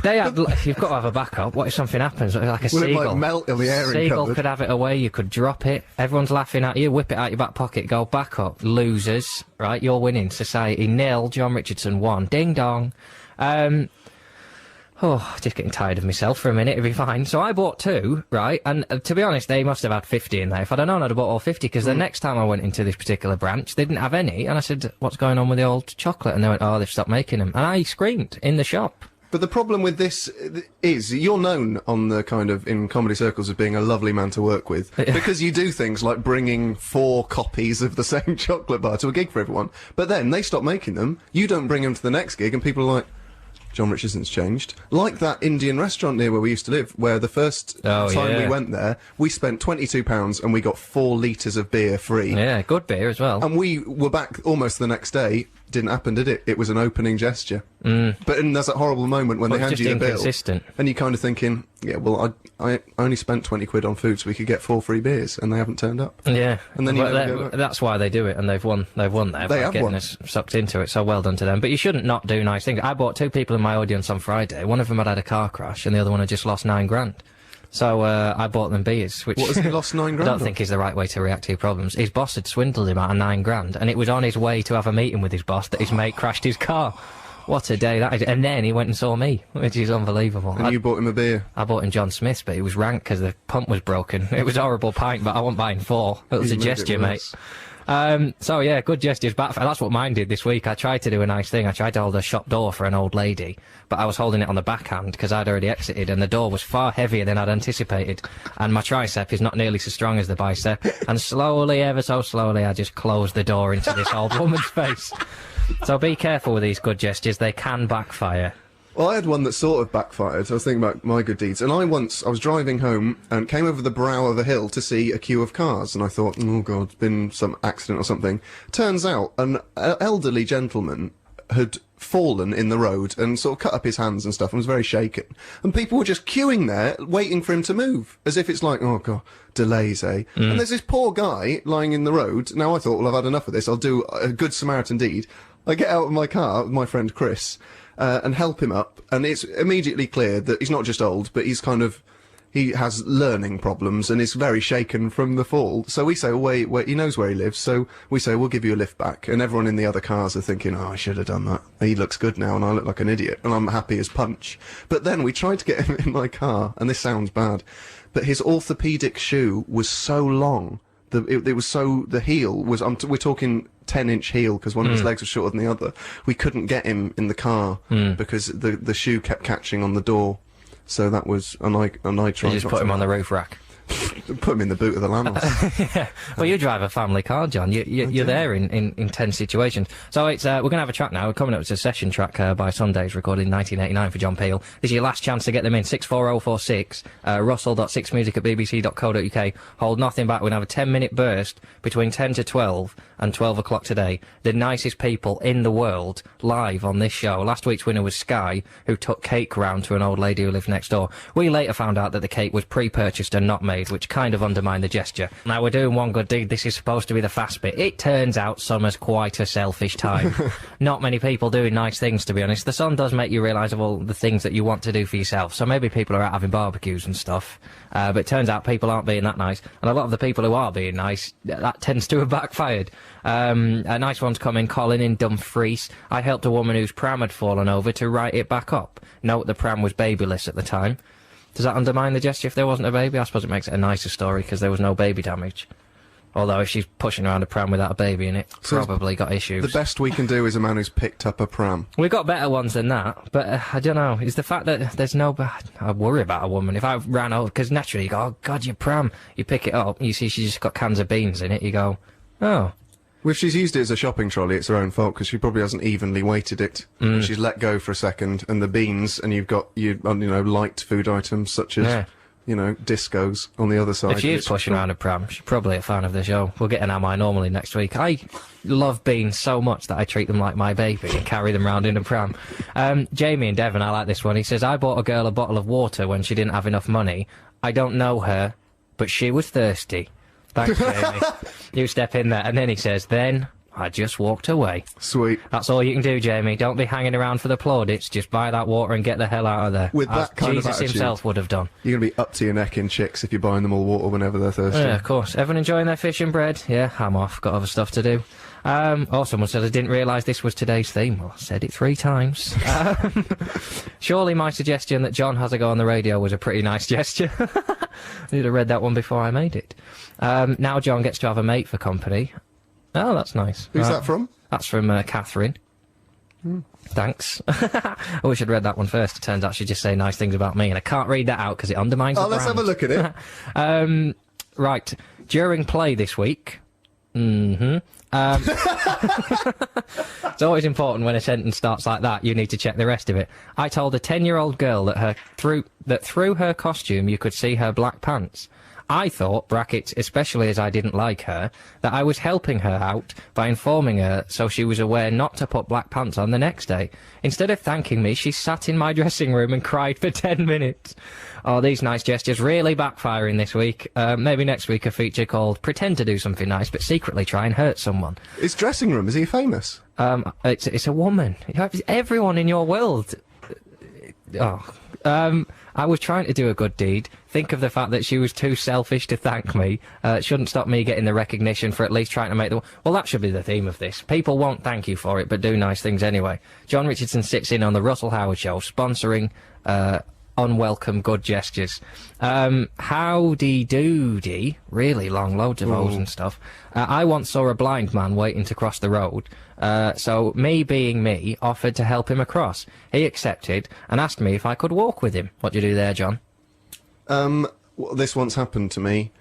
They had, you've got to have a backup. What if something happens? Like a Will seagull. it, like, melt in the airing Seagull cupboard? could have it away, you could drop it. Everyone's laughing at you, whip it out your back pocket, go back up. Losers, right? You're winning. Society 0, Jon Richardson 1. Ding dong. Oh, just getting tired of myself for a minute, it'll be fine. So I bought 2, right? And to be honest, they must have had 50 in there. If I'd have known, I'd have bought all 50, because the next time I went into this particular branch, they didn't have any. And I said, what's going on with the old chocolate? And they went, oh, they've stopped making them. And I screamed in the shop. But the problem with this is you're known on the kind of in comedy circles as being a lovely man to work with because you do things like bringing 4 copies of the same chocolate bar to a gig for everyone. But then they stop making them. You don't bring them to the next gig, and people are like, Jon Richardson's changed. Like that Indian restaurant near where we used to live, where the first time we went there, we spent £22 and we got 4 litres of beer free. Yeah, good beer as well. And we were back almost the next day. Didn't happen, did it? It was an opening gesture. But then there's that horrible moment when they hand you the bill, and you're kind of thinking, yeah, well, I only spent 20 quid on food so we could get 4 free beers, and they haven't turned up. Yeah, and then that's why they do it, and they've won there by getting us sucked into it. So well done to them. But you shouldn't not do nice things. I bought 2 people in my audience on Friday. One of them had had a car crash, and the other one had just lost 9 grand. So, I bought them beers, which... What, has he lost 9 grand? I don't think is the right way to react to your problems. His boss had swindled him out of 9 grand, and it was on his way to have a meeting with his boss that his mate crashed his car. What a day that is. And then he went and saw me, which is unbelievable. And you bought him a beer? I bought him John Smith's, but it was rank because the pump was broken. It was a horrible pint, but I wasn't buying 4. It was a gesture, mate. So yeah, good gestures back. That's what mine did this week. I tried to do a nice thing. I tried to hold a shop door for an old lady, but I was holding it on the backhand because I'd already exited, and the door was far heavier than I'd anticipated, and my tricep is not nearly so strong as the bicep, and slowly, ever so slowly, I just closed the door into this old woman's face. So be careful with these good gestures, they can backfire. Well, I had one that sort of backfired. I was thinking about my good deeds, and I was driving home and came over the brow of a hill to see a queue of cars, and I thought, oh god, it's been some accident or something. Turns out an elderly gentleman had fallen in the road and sort of cut up his hands and stuff and was very shaken. And people were just queuing there, waiting for him to move, as if it's like, oh god, delays, eh? And there's this poor guy lying in the road. Now I thought, well, I've had enough of this, I'll do a good Samaritan deed. I get out of my car with my friend Chris, and help him up, and it's immediately clear that he's not just old, but he's kind of, he has learning problems and is very shaken from the fall. So we say, well, wait, he knows where he lives, so we say, we'll give you a lift back. And everyone in the other cars are thinking, oh, I should have done that. He looks good now, and I look like an idiot, and I'm happy as punch. But then we tried to get him in my car, and this sounds bad, but his orthopaedic shoe was so long, the heel was, we're talking 10-inch heel, because one of his legs was shorter than the other. We couldn't get him in the car because the shoe kept catching on the door. So that was an eye try. You just put him on the roof rack. Put him in the boot of the Lanos. Yeah. Well, you drive a family car, John. You're there in tense situations. So it's we're going to have a track now. We're coming up to a session track by Sundays, recorded in 1989 for John Peel. This is your last chance to get them in. 64046, russell.6music@bbc.co.uk. Hold nothing back. We're going to have a 10-minute burst between 10 to 12 and 12 o'clock today. The nicest people in the world live on this show. Last week's winner was Sky, who took cake round to an old lady who lived next door. We later found out that the cake was pre-purchased and not made, which kind of undermined the gesture. Now, we're doing one good deed. This is supposed to be the fast bit. It turns out summer's quite a selfish time. Not many people doing nice things, to be honest. The sun does make you realise of all the things that you want to do for yourself. So maybe people are out having barbecues and stuff. But it turns out people aren't being that nice. And a lot of the people who are being nice, that tends to have backfired. A nice one's come in, Colin in Dumfries. I helped a woman whose pram had fallen over to right it back up. Note the pram was babyless at the time. Does that undermine the gesture if there wasn't a baby? I suppose it makes it a nicer story because there was no baby damage. Although if she's pushing around a pram without a baby in it, So probably got issues. The best we can do is a man who's picked up a pram. We've got better ones than that, but I don't know. It's the fact that there's no... I worry about a woman. If I ran over... Because naturally you go, oh, God, your pram. You pick it up, you see she's just got cans of beans in it, you go, oh... Well, if she's used it as a shopping trolley, it's her own fault, because she probably hasn't evenly weighted it. She's let go for a second, and the beans, and you've got, you know, light food items such as... Yeah. You know, discos on the other side. If she is pushing around a pram, she's probably a fan of the show. We'll get an Am I Normally next week. I love beans so much that I treat them like my baby and carry them round in a pram. Jamie and Devon, I like this one. He says, I bought a girl a bottle of water when she didn't have enough money. I don't know her, but she was thirsty. Thanks, Jamie. You step in there. And then he says, then I just walked away. Sweet. That's all you can do, Jamie. Don't be hanging around for the plaudits. Just buy that water and get the hell out of there. With that kind of Jesus attitude, himself would have done. You're going to be up to your neck in chicks if you're buying them all water whenever they're thirsty. Yeah, of course. Everyone enjoying their fish and bread? Yeah, I'm off. Got other stuff to do. Oh, someone said I didn't realise this was today's theme. Well, I said it 3 times. Surely my suggestion that John has a go on the radio was a pretty nice gesture. You'd have read that one before I made it. Now John gets to have a mate for company. Oh, that's nice. Who's that from? That's from Catherine. Thanks. I wish I'd read that one first. It turns out she just say nice things about me, and I can't read that out because it undermines the let's brand. have a look at it. Right. During play this week... it's always important when a sentence starts like that, you need to check the rest of it. I told a 10-year-old girl that through her costume you could see her black pants. I thought, brackets, especially as I didn't like her, that I was helping her out by informing her so she was aware not to put black pants on the next day. Instead of thanking me, she sat in my dressing room and cried for 10 minutes. Oh, these nice gestures really backfiring this week. Maybe next week a feature called Pretend to do something nice but secretly try and hurt someone. His dressing room, is he famous? It's a woman. Everyone in your world... I was trying to do a good deed. Think of the fact that she was too selfish to thank me. It shouldn't stop me getting the recognition for at least trying to make the... Well, that should be the theme of this. People won't thank you for it, but do nice things anyway. Jon Richardson sits in on the Russell Howard Show, sponsoring unwelcome good gestures. Howdy doody. Really long, loads of O's and stuff. I once saw a blind man waiting to cross the road. So me being me, offered to help him across. He accepted and asked me if I could walk with him. What do you do there, John? Well, this once happened to me.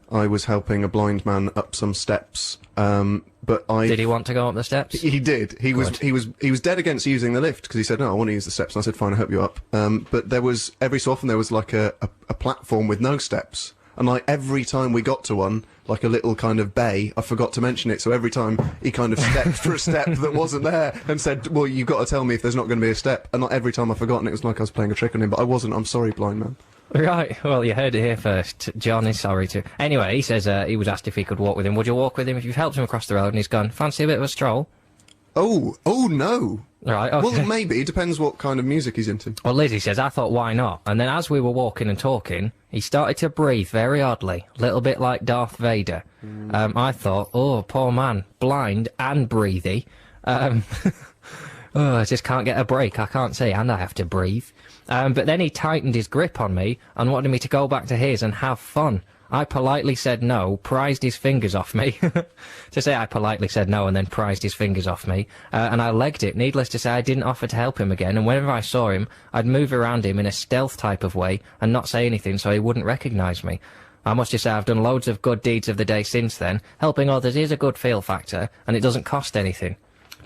I was helping a blind man up some steps, but Did he want to go up the steps? He did. He was dead against using the lift because he said, "No, I want to use the steps." And I said, "Fine, I'll help you up." But there was every so often there was like a platform with no steps, and like every time we got to one, like a little kind of bay, I forgot to mention it. So every time he kind of stepped for a step that wasn't there and said, "Well, you've got to tell me if there's not going to be a step." And not every time I've forgotten, it was like I was playing a trick on him, but I wasn't. I'm sorry, blind man. Right, well, you heard it here first. John is sorry too. Anyway, he says he was asked if he could walk with him. Would you walk with him if you've helped him across the road and he's gone, fancy a bit of a stroll? Oh no. Right, okay. Well, maybe. It depends what kind of music he's into. Well, Lizzie says, I thought, why not? And then as we were walking and talking, he started to breathe very oddly, a little bit like Darth Vader. I thought, oh, poor man, blind and breathy. I just can't get a break, I can't see, and I have to breathe. But then he tightened his grip on me and wanted me to go back to his and have fun. I politely said no, prized his fingers off me. To say I politely said no and then prized his fingers off me, and I legged it. Needless to say, I didn't offer to help him again, and whenever I saw him, I'd move around him in a stealth type of way and not say anything so he wouldn't recognise me. I must just say I've done loads of good deeds of the day since then. Helping others is a good feel factor, and it doesn't cost anything.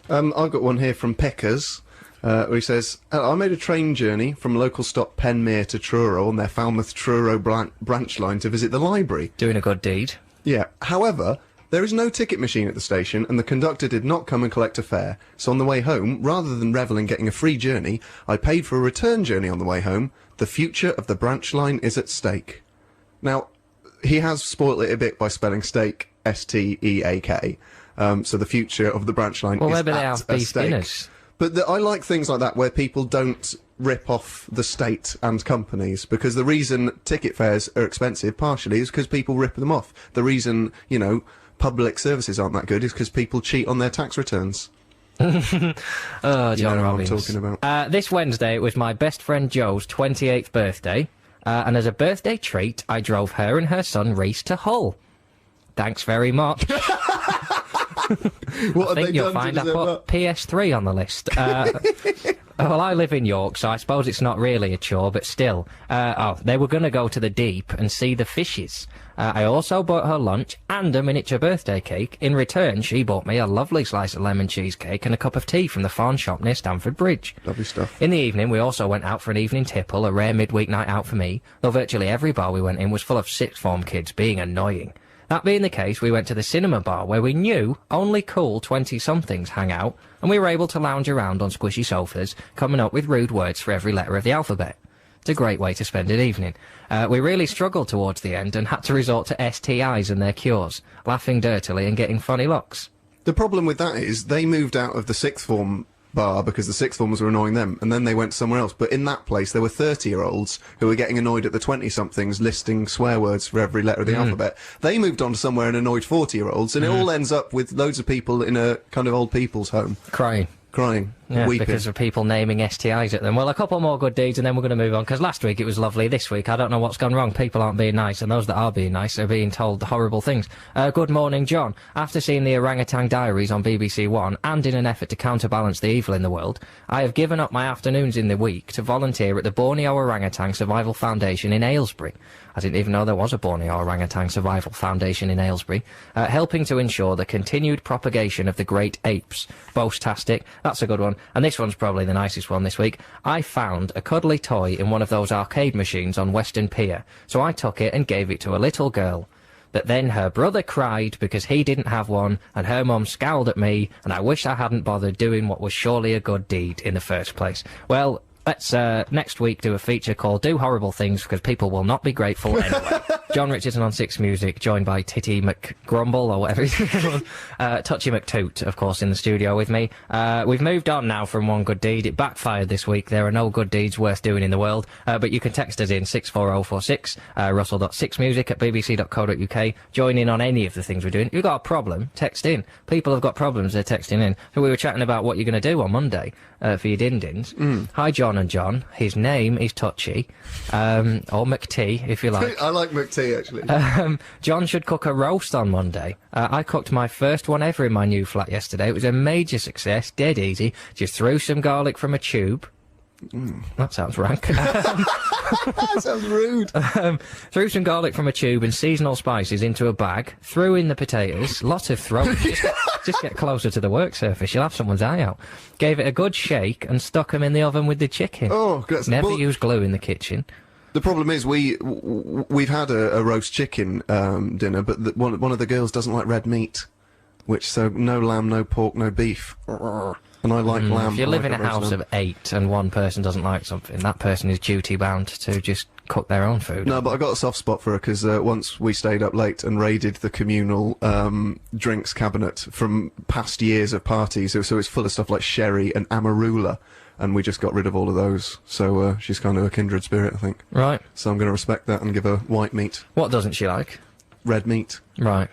I've got one here from Pickers, where he says, I made a train journey from local stop Penmere to Truro on their Falmouth Truro branch line to visit the library. Doing a good deed. Yeah. However, there is no ticket machine at the station, and the conductor did not come and collect a fare. So on the way home, rather than revel in getting a free journey, I paid for a return journey on the way home. The future of the branch line is at stake. Now, he has spoilt it a bit by spelling steak, S-T-E-A-K. So the future of the branch line is maybe they at have a beef stake. dinners. But I like things like that where people don't rip off the state and companies, because the reason ticket fares are expensive partially is because people rip them off. The reason, you know, public services aren't that good is because people cheat on their tax returns. Oh, John You know what Robbins. I'm talking about. This Wednesday it was my best friend Joe's 28th birthday, and as a birthday treat I drove her and her son Reese to Hull. Thanks very much. What I think you'll find I put PS3 on the list. Well, I live in York, so I suppose it's not really a chore, but still. They were going to go to the deep and see the fishes. I also bought her lunch and a miniature birthday cake. In return, she bought me a lovely slice of lemon cheesecake and a cup of tea from the Fawn shop near Stamford Bridge. Lovely stuff. In the evening, we also went out for an evening tipple, a rare midweek night out for me, though virtually every bar we went in was full of sixth form kids being annoying. That being the case, we went to the cinema bar where we knew only cool 20-somethings hang out, and we were able to lounge around on squishy sofas, coming up with rude words for every letter of the alphabet. It's a great way to spend an evening. We really struggled towards the end and had to resort to STIs and their cures, laughing dirtily and getting funny looks. The problem with that is they moved out of the sixth form bar because the sixth formers were annoying them, and then they went somewhere else. But in that place, there were 30-year-olds who were getting annoyed at the 20-somethings listing swear words for every letter of the alphabet. They moved on to somewhere and annoyed 40-year-olds, and it all ends up with loads of people in a kind of old people's home. Crying. Yeah, weeping. because of people naming STIs at them. Well, a couple more good deeds and then we're going to move on, because last week it was lovely. This week, I don't know what's gone wrong. People aren't being nice, and those that are being nice are being told horrible things. Good morning, John. After seeing the Orangutan Diaries on BBC One, and in an effort to counterbalance the evil in the world, I have given up my afternoons in the week to volunteer at the Borneo Orangutan Survival Foundation in Aylesbury. I didn't even know there was a Borneo Orangutan Survival Foundation in Aylesbury, helping to ensure the continued propagation of the great apes. Boastastic, that's a good one. And this one's probably the nicest one this week. I found a cuddly toy in one of those arcade machines on Western Pier, so I took it and gave it to a little girl. But then her brother cried because he didn't have one, and her mum scowled at me, and I wish I hadn't bothered doing what was surely a good deed in the first place. Well, let's next week do a feature called Do Horrible Things, because people will not be grateful anyway. Jon Richardson on Six Music, joined by Titty McGrumble, or whatever his name was. Touchy McToot, of course, in the studio with me. We've moved on now from one good deed. It backfired this week. There are no good deeds worth doing in the world. But you can text us in 64046, russell.sixmusic@bbc.co.uk. Join in on any of the things we're doing. If you've got a problem, text in. People have got problems, they're texting in. So we were chatting about what you're going to do on Monday for your din-dins. Hi, John and John. His name is Touchy, or McT, if you like. I like McT, actually. John should cook a roast on Monday. I cooked my first one ever in my new flat yesterday. It was a major success, dead easy. Just threw some garlic from a tube. That sounds rank. That sounds rude. Threw some garlic from a tube and seasonal spices into a bag. Threw in the potatoes. Lot of throwing. Just get closer to the work surface. You'll have someone's eye out. Gave it a good shake and stuck them in the oven with the chicken. Oh, that's... Never use glue in the kitchen. The problem is we've had a roast chicken dinner, but one of the girls doesn't like red meat, so no lamb, no pork, no beef. And I like lamb. If you live in a house of 8 and one person doesn't like something, that person is duty bound to just cook their own food. No, but I got a soft spot for her because once we stayed up late and raided the communal drinks cabinet from past years of parties, so it's full of stuff like sherry and amarula. And we just got rid of all of those, so she's kind of a kindred spirit, I think. Right. So I'm going to respect that and give her white meat. What doesn't she like? Red meat. Right.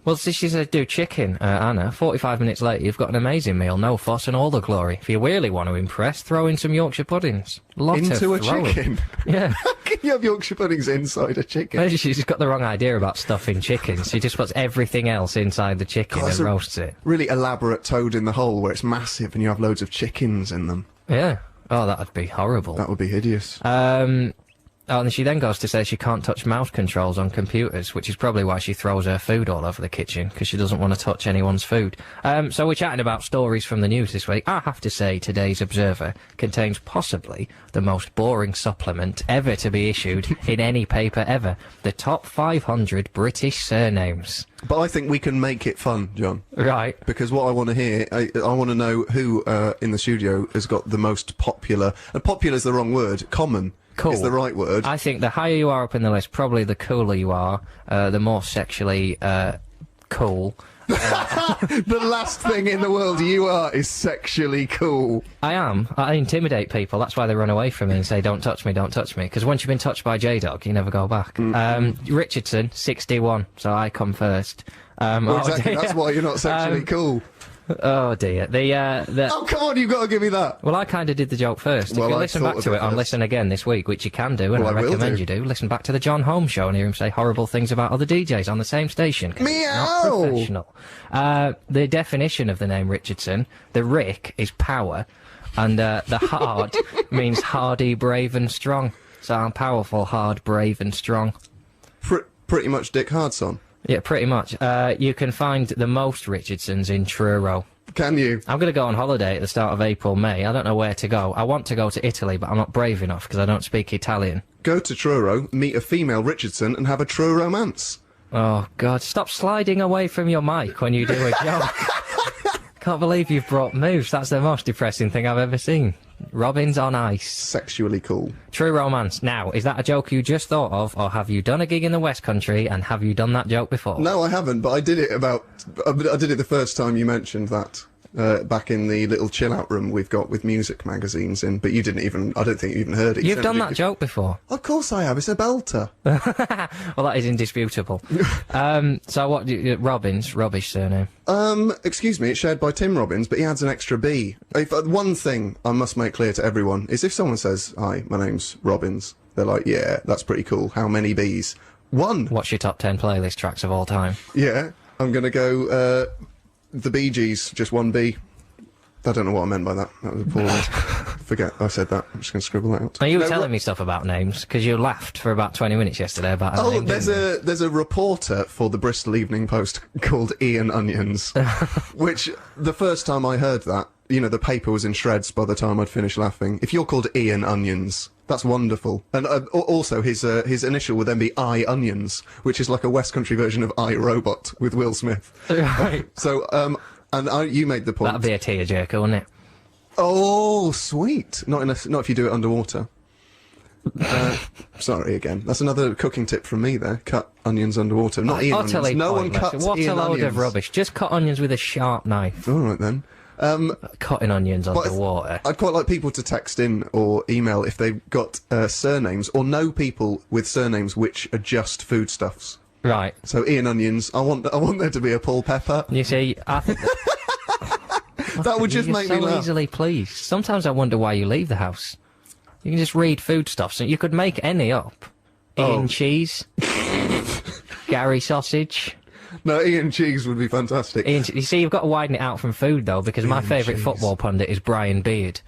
Well, she said do chicken, Anna. 45 minutes later, you've got an amazing meal, no fuss and all the glory. If you really want to impress, throw in some Yorkshire puddings. Into a chicken? Yeah. How can you have Yorkshire puddings inside a chicken? She's got the wrong idea about stuffing chickens. She just puts everything else inside the chicken and roasts it. Really elaborate toad in the hole where it's massive and you have loads of chickens in them. Yeah. Oh, that'd be horrible. That would be hideous. And she then goes to say she can't touch mouse controls on computers, which is probably why she throws her food all over the kitchen, because she doesn't want to touch anyone's food. So we're chatting about stories from the news this week. I have to say today's Observer contains possibly the most boring supplement ever to be issued in any paper ever. The top 500 British surnames. But I think we can make it fun, John. Right. Because what I want to hear, I want to know who in the studio has got the most popular, and popular is the wrong word, common. Cool. Is the right word. I think the higher you are up in the list, probably the cooler you are, the more sexually cool. The last thing in the world you are is sexually cool. I am. I intimidate people. That's why they run away from me and say, don't touch me, don't touch me. Because once you've been touched by J-Dog, you never go back. Richardson, 61, so I come first. Well, exactly, that's why you're not sexually cool. Oh dear. Oh, come on, you've got to give me that. Well, I kind of did the joke first. Well, if you I listen thought back to of it it on first. Listen Again this week, which you can do, and Well, I I will recommend do. you do, listen back to the John Holmes show and hear him say horrible things about other DJs on the same station. 'Cause it's not Meow! professional. The definition of the name Richardson, the Rick is power, and the hard means hardy, brave and strong. So I'm powerful, hard, brave and strong. Pretty much Dick Hardson. Yeah, pretty much. You can find the most Richardsons in Truro. Can you? I'm going to go on holiday at the start of April, May. I don't know where to go. I want to go to Italy, but I'm not brave enough because I don't speak Italian. Go to Truro, meet a female Richardson, and have a true romance. Oh, God. Stop sliding away from your mic when you do a joke. Can't believe you've brought moves. That's the most depressing thing I've ever seen. Robins on ice. Sexually cool. True romance. Now, is that a joke you just thought of, or have you done a gig in the West Country and have you done that joke before? No, I haven't, but I did it the first time you mentioned that. Back in the little chill-out room we've got with music magazines in, but I don't think you even heard it. You've done that joke before. Of course I have, it's a belter. Well, that is indisputable. So what, Robbins, rubbish surname. Excuse me, it's shared by Tim Robbins, but he adds an extra B. One thing I must make clear to everyone is if someone says, "Hi, my name's Robbins," they're like, "Yeah, that's pretty cool. How many Bs?" One. What's your top 10 playlist tracks of all time? Yeah, I'm gonna go, the Bee Gees, just one B. I don't know what I meant by that. That was a poor word. Forget I said that. I'm just gonna scribble that out. Now, you were telling me stuff about names, because you laughed for about 20 minutes yesterday about a name, there's didn't you? there's a reporter for the Bristol Evening Post called Ian Onions, which the first time I heard that, the paper was in shreds by the time I'd finished laughing. If you're called Ian Onions, that's wonderful. And also his initial would then be I Onions, which is like a West Country version of I Robot with Will Smith. Right. So you made the point. That'd be a tearjerker, wouldn't it? Oh, sweet. Not if you do it underwater. Sorry again. That's another cooking tip from me there. Cut onions underwater. Not Ian onions. Utterly No one pointless. cuts What Ian a load onions. of rubbish. Just cut onions with a sharp knife. All right then. Cutting onions underwater. I'd quite like people to text in or email if they've got surnames or know people with surnames which are just foodstuffs. Right. So Ian Onions, I want there to be a Paul Pepper. You see, I think That would just you're make so me laugh. easily pleased. Sometimes I wonder why you leave the house. You can just read foodstuffs, and you could make any up. Ian cheese, Gary sausage. No, Ian Cheese would be fantastic. You see, you've got to widen it out from food though, because my favourite cheese. football pundit is Brian Beard.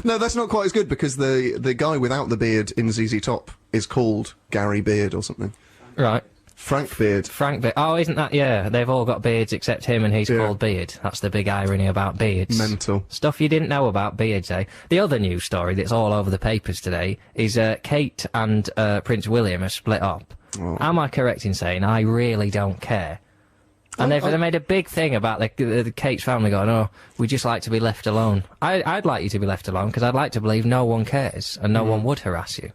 No, that's not quite as good because the guy without the beard in ZZ Top is called Gary Beard or something. Right. Frank Beard. Frank Beard. Oh, isn't that, yeah, they've all got beards except him and he's Yeah. called Beard. That's the big irony about beards. Mental. Stuff you didn't know about beards, eh? The other news story that's all over the papers today is Kate and Prince William are split up. Oh. Am I correct in saying I really don't care? And they made a big thing about the Kate's family going, oh, we just like to be left alone. I'd like you to be left alone because I'd like to believe no one cares and no one would harass you.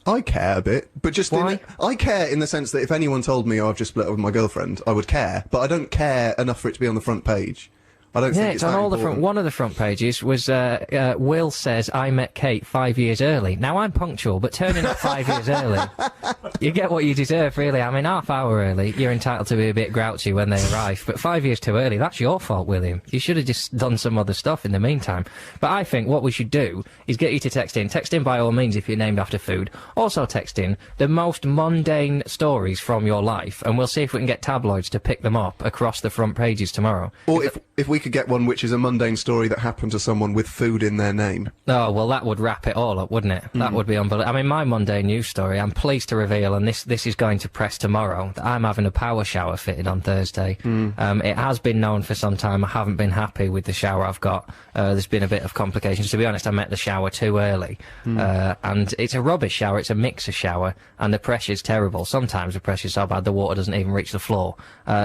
I care a bit, but just Why? I care in the sense that if anyone told me I've just split up with my girlfriend, I would care, but I don't care enough for it to be on the front page. I don't Yeah, think it's it's on that all the front. important. One of the front pages was Will says I met Kate 5 years early. Now I'm punctual, but turning up 5 years early, you get what you deserve. Really, I mean, half hour early, you're entitled to be a bit grouchy when they arrive. But 5 years too early, that's your fault, William. You should have just done some other stuff in the meantime. But I think what we should do is get you to text in. Text in by all means if you're named after food. Also text in the most mundane stories from your life, and we'll see if we can get tabloids to pick them up across the front pages tomorrow. Or if we could get one which is a mundane story that happened to someone with food in their name. Oh, well, that would wrap it all up, wouldn't it? That would be unbelievable. I mean, my mundane news story, I'm pleased to reveal, and this is going to press tomorrow, that I'm having a power shower fitted on Thursday. It has been known for some time. I haven't been happy with the shower I've got. There's been a bit of complications. To be honest, I met the shower too early. And it's a rubbish shower. It's a mixer shower, and the pressure's terrible. Sometimes the pressure's so bad the water doesn't even reach the floor.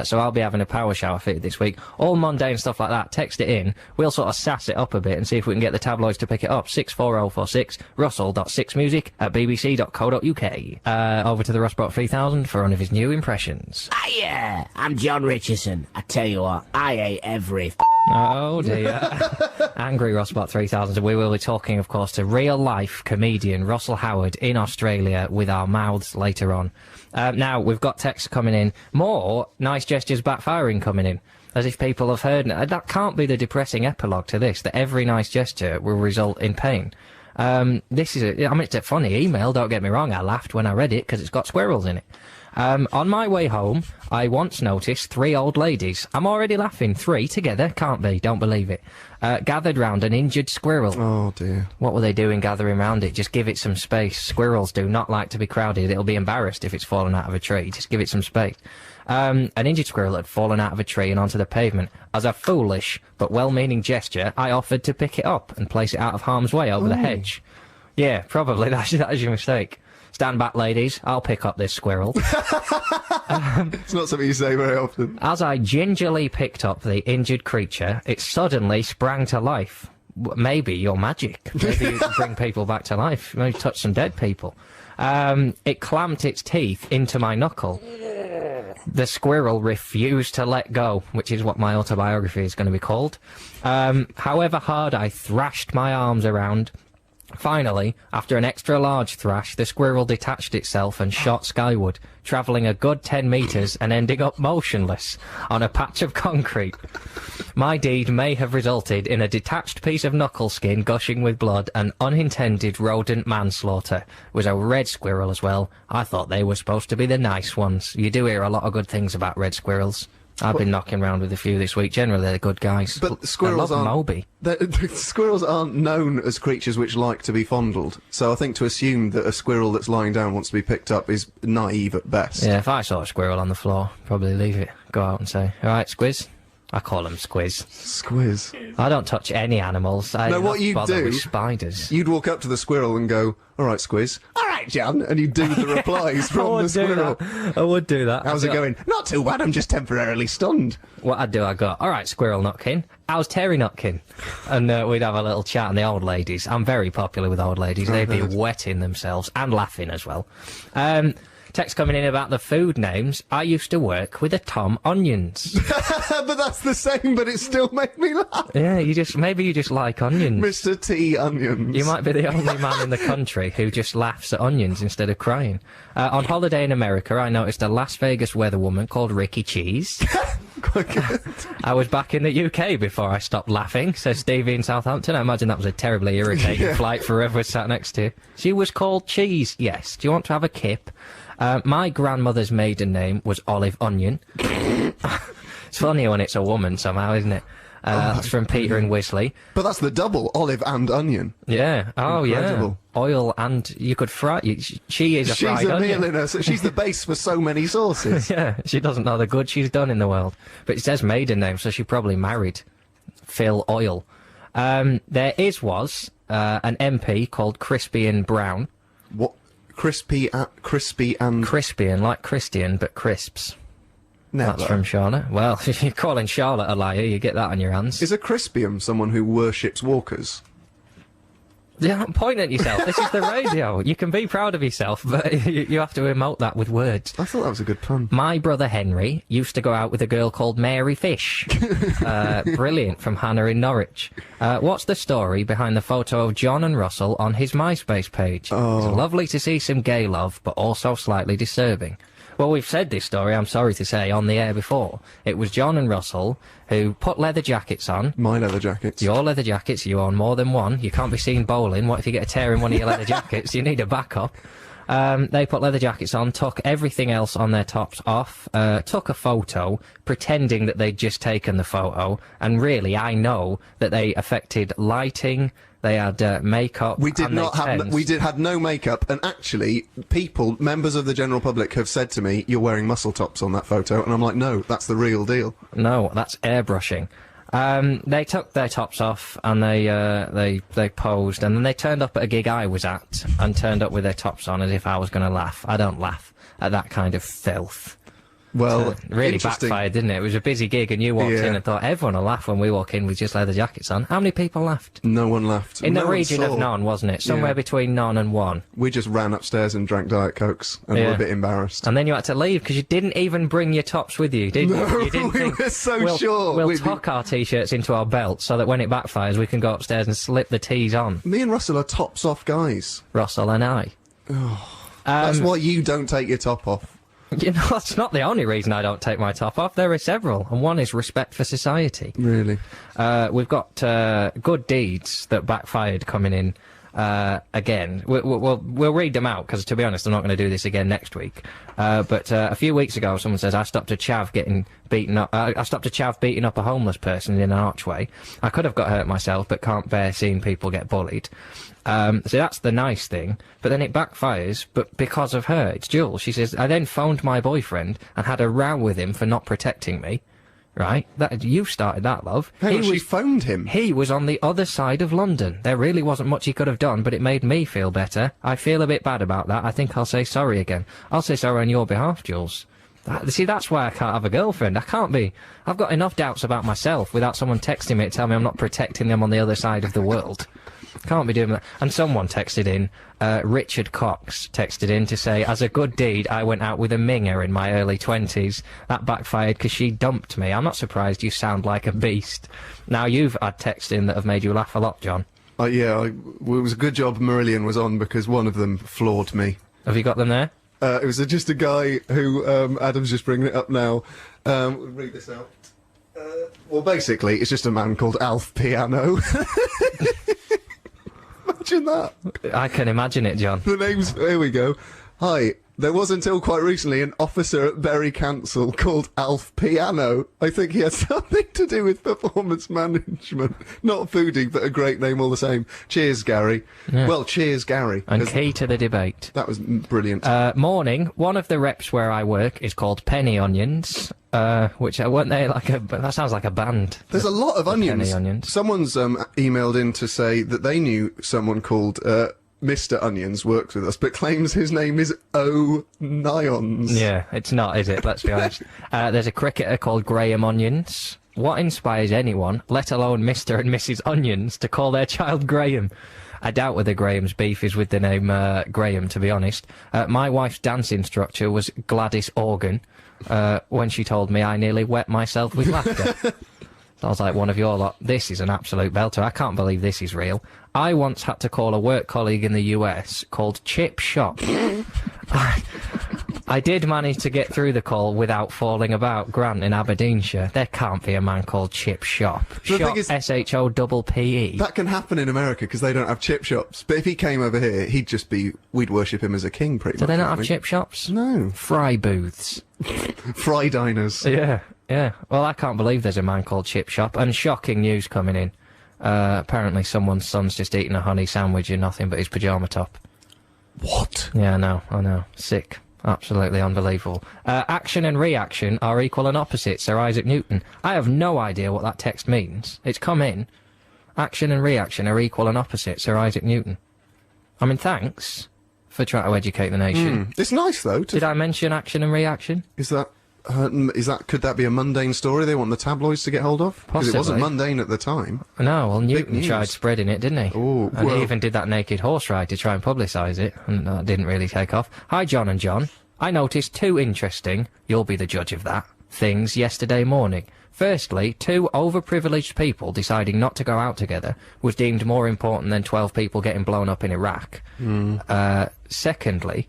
So I'll be having a power shower fitted this week. All mundane stuff like that. Text it in. We'll sort of sass it up a bit and see if we can get the tabloids to pick it up. 64046 russell.6music@bbc.co.uk. Over to the Rossbot 3000 for one of his new impressions. Yeah, I'm Jon Richardson. I tell you what, I ate every Oh dear. Angry Rossbot 3000. We will be talking, of course, to real-life comedian Russell Howard in Australia with our mouths later on. Now, we've got texts coming in. More nice gestures backfiring coming in. As if people have heard. That can't be the depressing epilogue to this, that every nice gesture will result in pain. This is it's a funny email, don't get me wrong. I laughed when I read it because it's got squirrels in it. On my way home, I once noticed 3 old ladies. I'm already laughing. 3 together? Can't be. Don't believe it. Gathered round an injured squirrel. Oh, dear. What were they doing gathering round it? Just give it some space. Squirrels do not like to be crowded. It'll be embarrassed if it's fallen out of a tree. Just give it some space. An injured squirrel had fallen out of a tree and onto the pavement. As a foolish but well-meaning gesture, I offered to pick it up and place it out of harm's way over the hedge. Yeah, probably. That is your mistake. Stand back, ladies. I'll pick up this squirrel. It's not something you say very often. As I gingerly picked up the injured creature, it suddenly sprang to life. Maybe you're magic. Maybe you can bring people back to life. Maybe touch some dead people. It clamped its teeth into my knuckle. The squirrel refused to let go, which is what my autobiography is going to be called. However hard I thrashed my arms around, finally, after an extra large thrash, the squirrel detached itself and shot skyward, travelling a good 10 metres and ending up motionless on a patch of concrete. My deed may have resulted in a detached piece of knuckle skin gushing with blood and unintended rodent manslaughter. It was a red squirrel as well. I thought they were supposed to be the nice ones. You do hear a lot of good things about red squirrels. I've been knocking around with a few this week. Generally, they're good guys. But the squirrels I love aren't. Moby. The squirrels aren't known as creatures which like to be fondled. So I think to assume that a squirrel that's lying down wants to be picked up is naive at best. Yeah, if I saw a squirrel on the floor, probably leave it. Go out and say, "All right, Squiz." I call them Squiz. Squiz. I don't touch any animals. I No, what don't you bother do- with spiders. You'd walk up to the squirrel and go, "All right, Squiz." "All right, John," and you do the replies from the squirrel. I would do that. How's it going? "Not too bad. I'm just temporarily stunned." What I'd do, I'd go, "All right, Squirrel Nutkin, how's Terry Nutkin?" And we'd have a little chat. And the old ladies, I'm very popular with old ladies. They'd be wetting themselves and laughing as well. Text coming in about the food names. I used to work with a Tom Onions. But that's the same, but it still made me laugh. Yeah, maybe you just like onions. Mr. T. Onions. You might be the only man in the country who just laughs at onions instead of crying. On holiday in America, I noticed a Las Vegas weatherwoman called Ricky Cheese. Quite good. I was back in the UK before I stopped laughing, says Stevie in Southampton. I imagine that was a terribly irritating flight for whoever sat next to you. She was called Cheese, yes. Do you want to have a kip? My grandmother's maiden name was Olive Onion. It's funny when it's a woman somehow, isn't it? That's from Peter and Wisley. But that's the double, olive and onion. Yeah. Oh, Incredible. yeah. Oil and you could fry. She is a She's fried a onion. meal in her, so she's the base for so many sauces. Yeah, she doesn't know the good she's done in the world. But it says maiden name, so she probably married Phil Oil. There was an MP called Crispian Brown. What? Crispy and... Crispian, like Christian, but crisps. Never. That's from Charlotte. Well, if you're calling Charlotte a liar, you get that on your hands. Is a Crispium someone who worships walkers? Don't point at yourself. This is the radio. You can be proud of yourself, but you have to emote that with words. I thought that was a good pun. My brother Henry used to go out with a girl called Mary Fish. Brilliant, from Hannah in Norwich. What's the story behind the photo of John and Russell on his MySpace page? It's lovely to see some gay love, but also slightly disturbing. Well, we've said this story, I'm sorry to say, on the air before. It was John and Russell who put leather jackets on. My leather jackets. Your leather jackets, you own more than one. You can't be seen bowling. What if you get a tear in one of your leather jackets? You need a backup. They put leather jackets on, took everything else on their tops off, took a photo, pretending that they'd just taken the photo, and really, I know that they affected lighting, they had makeup. We did and not they have. We had no makeup, and actually, members of the general public, have said to me, "You're wearing muscle tops on that photo," and I'm like, "No, that's the real deal." No, that's airbrushing. They took their tops off and they posed, and then they turned up at a gig I was at and turned up with their tops on as if I was going to laugh. I don't laugh at that kind of filth. Well, Really interesting. backfired, didn't it? It was a busy gig, and you walked Yeah. in and thought everyone will laugh when we walk in with just leather jackets on. How many people laughed? No one laughed. In No the one region saw. of none, wasn't it? Somewhere Yeah. between none and one. We just ran upstairs and drank Diet Cokes, and Yeah. were a bit embarrassed. And then you had to leave because you didn't even bring your tops with you, did you? No, You didn't we think, were so we'll, sure We'll we'd be- tuck our t-shirts into our belts so that when it backfires, we can go upstairs and slip the tees on. Me and Russell are tops off guys. Russell and I. That's why you don't take your top off. You know, that's not the only reason I don't take my top off. There are several, and one is respect for society. Really? We've got good deeds that backfired coming in again. We'll read them out, because to be honest, I'm not going to do this again next week. But a few weeks ago, someone says, I stopped a chav getting beaten up. I stopped a chav beating up a homeless person in an archway. I could have got hurt myself, but can't bear seeing people get bullied. So that's the nice thing, but then it backfires, but because of her. It's Jules. She says, I then phoned my boyfriend and had a row with him for not protecting me. Right? You started that, love. She phoned him. He was on the other side of London. There really wasn't much he could have done, but it made me feel better. I feel a bit bad about that. I think I'll say sorry again. I'll say sorry on your behalf, Jules. See, that's why I can't have a girlfriend. I can't be. I've got enough doubts about myself without someone texting me to tell me I'm not protecting them on the other side of the world. Can't be doing that. And someone texted in, Richard Cox texted in to say, as a good deed, I went out with a minger in my early 20s. That backfired because she dumped me. I'm not surprised you sound like a beast. Now, you've had texts in that have made you laugh a lot, John. Yeah, it was a good job Marillion was on, because one of them floored me. Have you got them there? It was just a guy who, Adam's just bringing it up now. We'll read this out. Well, basically, it's just a man called Alf Piano. Imagine that. I can imagine it, John. The name's... Here we go. Hi. There was until quite recently an officer at Bury Council called Alf Piano. I think he had something to do with performance management. Not foodie, but a great name all the same. Cheers, Gary. Yeah. Well, cheers, Gary. And key to the debate. That was brilliant. Morning. One of the reps where I work is called Penny Onions. Which weren't they like a... That sounds like a band. There's a lot of onions. Penny Onions. Someone's emailed in to say that they knew someone called... Mr. Onions works with us, but claims his name is O'Nions. Yeah, it's not, is it? Let's be honest. There's a cricketer called Graham Onions. What inspires anyone, let alone Mr. and Mrs. Onions, to call their child Graham? I doubt whether Graham's beef is with the name Graham, to be honest. My wife's dance instructor was Gladys Organ. When she told me, I nearly wet myself with laughter. Sounds like one of your lot. This is an absolute belter. I can't believe this is real. I once had to call a work colleague in the US called Chip Shop. I did manage to get through the call without falling about. Grant in Aberdeenshire. There can't be a man called Chip Shop. Shop, S-H-O-P-P-E. That can happen in America because they don't have chip shops. But if he came over here, he'd just be... We'd worship him as a king, pretty much. Do they not have chip shops? No. Fry booths. Fry diners. Yeah, yeah. Well, I can't believe there's a man called Chip Shop. And shocking news coming in. Apparently someone's son's just eating a honey sandwich in nothing but his pyjama top. What? Yeah, I know. Sick. Absolutely unbelievable. Action and reaction are equal and opposite, Sir Isaac Newton. I have no idea what that text means. It's come in. Action and reaction are equal and opposite, Sir Isaac Newton. I mean, thanks for trying to educate the nation. It's nice, though. Did I mention action and reaction? Is that... could that be a mundane story they want the tabloids to get hold of? Because it wasn't mundane at the time. No, well, Newton tried spreading it, didn't he? Oh, and he even did that naked horse ride to try and publicise it, and that didn't really take off. Hi, John and John. I noticed two interesting, you'll be the judge of that, things yesterday morning. Firstly, two overprivileged people deciding not to go out together was deemed more important than 12 people getting blown up in Iraq. Secondly...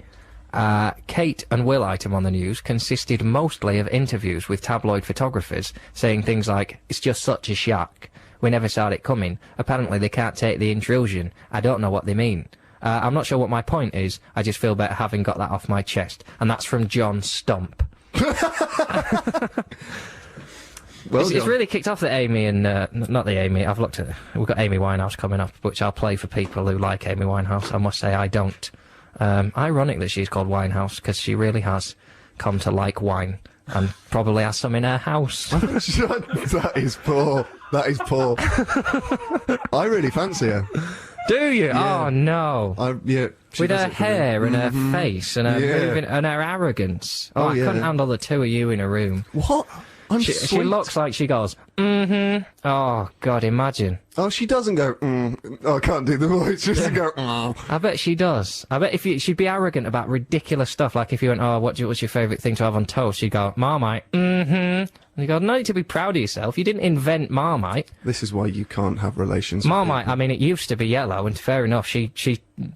Kate and Will item on the news consisted mostly of interviews with tabloid photographers saying things like, it's just such a shock. We never saw it coming. Apparently they can't take the intrusion. I don't know what they mean. I'm not sure what my point is. I just feel better having got that off my chest. And that's from John Stump. Well, it's really kicked off that Amy and, not the Amy, I've looked at, we've got Amy Winehouse coming up, which I'll play for people who like Amy Winehouse. I must say I don't. Ironic that she's called Winehouse, because she really has come to like wine, and probably has some in her house. That is poor. That is poor. I really fancy her. Do you? Yeah. Oh, no. Yeah. With her hair and her face and her moving and her arrogance. Oh, I couldn't handle the two of you in a room. What? She sweet. looks like she goes, mm-hmm. Oh, God, imagine. Oh, she doesn't go, Oh, I can't do the voice. Just go, I bet she does. I bet she'd be arrogant about ridiculous stuff, like if you went, oh, what's your favourite thing to have on toast? She'd go, Marmite, mm-hmm. And you go, no need to be proud of yourself. You didn't invent Marmite. This is why you can't have relations Marmite, I mean, it used to be yellow, and fair enough, she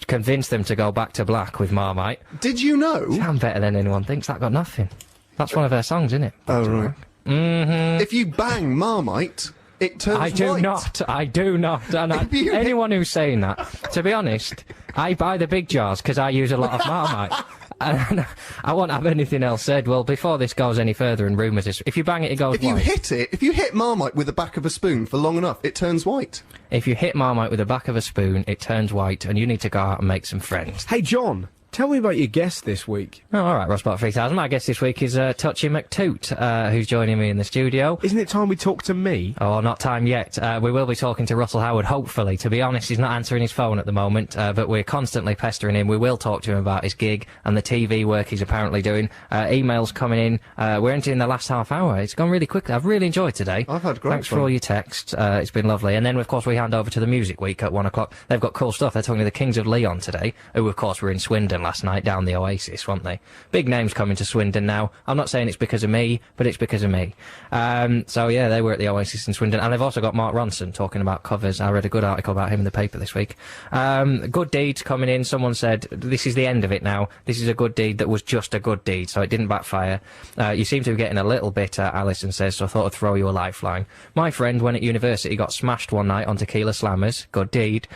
convinced them to go back to black with Marmite. Did you know? I'm better than anyone thinks. That got nothing. That's one of her songs, isn't it? Oh, right. Mm-hmm. If you bang Marmite, it turns I do white. not. I do not. And anyone who's saying that, to be honest, I buy the big jars because I use a lot of Marmite. And I won't have anything else said. Well, before this goes any further and rumours is, if you bang it, it goes white. If you hit Marmite with the back of a spoon for long enough, it turns white. If you hit Marmite with the back of a spoon, it turns white, and you need to go out and make some friends. Hey, John, tell me about your guest this week. Oh, all right, Rossbot 3000. My guest this week is Touchy McToot, who's joining me in the studio. Isn't it time we talk to me? Oh, not time yet. We will be talking to Russell Howard, hopefully. To be honest, he's not answering his phone at the moment, but we're constantly pestering him. We will talk to him about his gig and the TV work he's apparently doing. Emails coming in. We're entering the last half hour. It's gone really quickly. I've really enjoyed today. I've had great Thanks fun. for all your texts. It's been lovely. And then, of course, we hand over to the Music Week at 1 o'clock. They've got cool stuff. They're talking to the Kings of Leon today, who, of course, were in Swindon last night, down the Oasis, weren't they? Big names coming to Swindon now. I'm not saying it's because of me, but it's because of me. So yeah, they were at the Oasis in Swindon, and they've also got Mark Ronson talking about covers. I read a good article about him in the paper this week. Good deeds coming in. Someone said, this is the end of it now. This is a good deed that was just a good deed, so it didn't backfire. You seem to be getting a little bitter, Alison says, so I thought I'd throw you a lifeline. My friend, when at university, got smashed one night on Tequila Slammers. Good deed.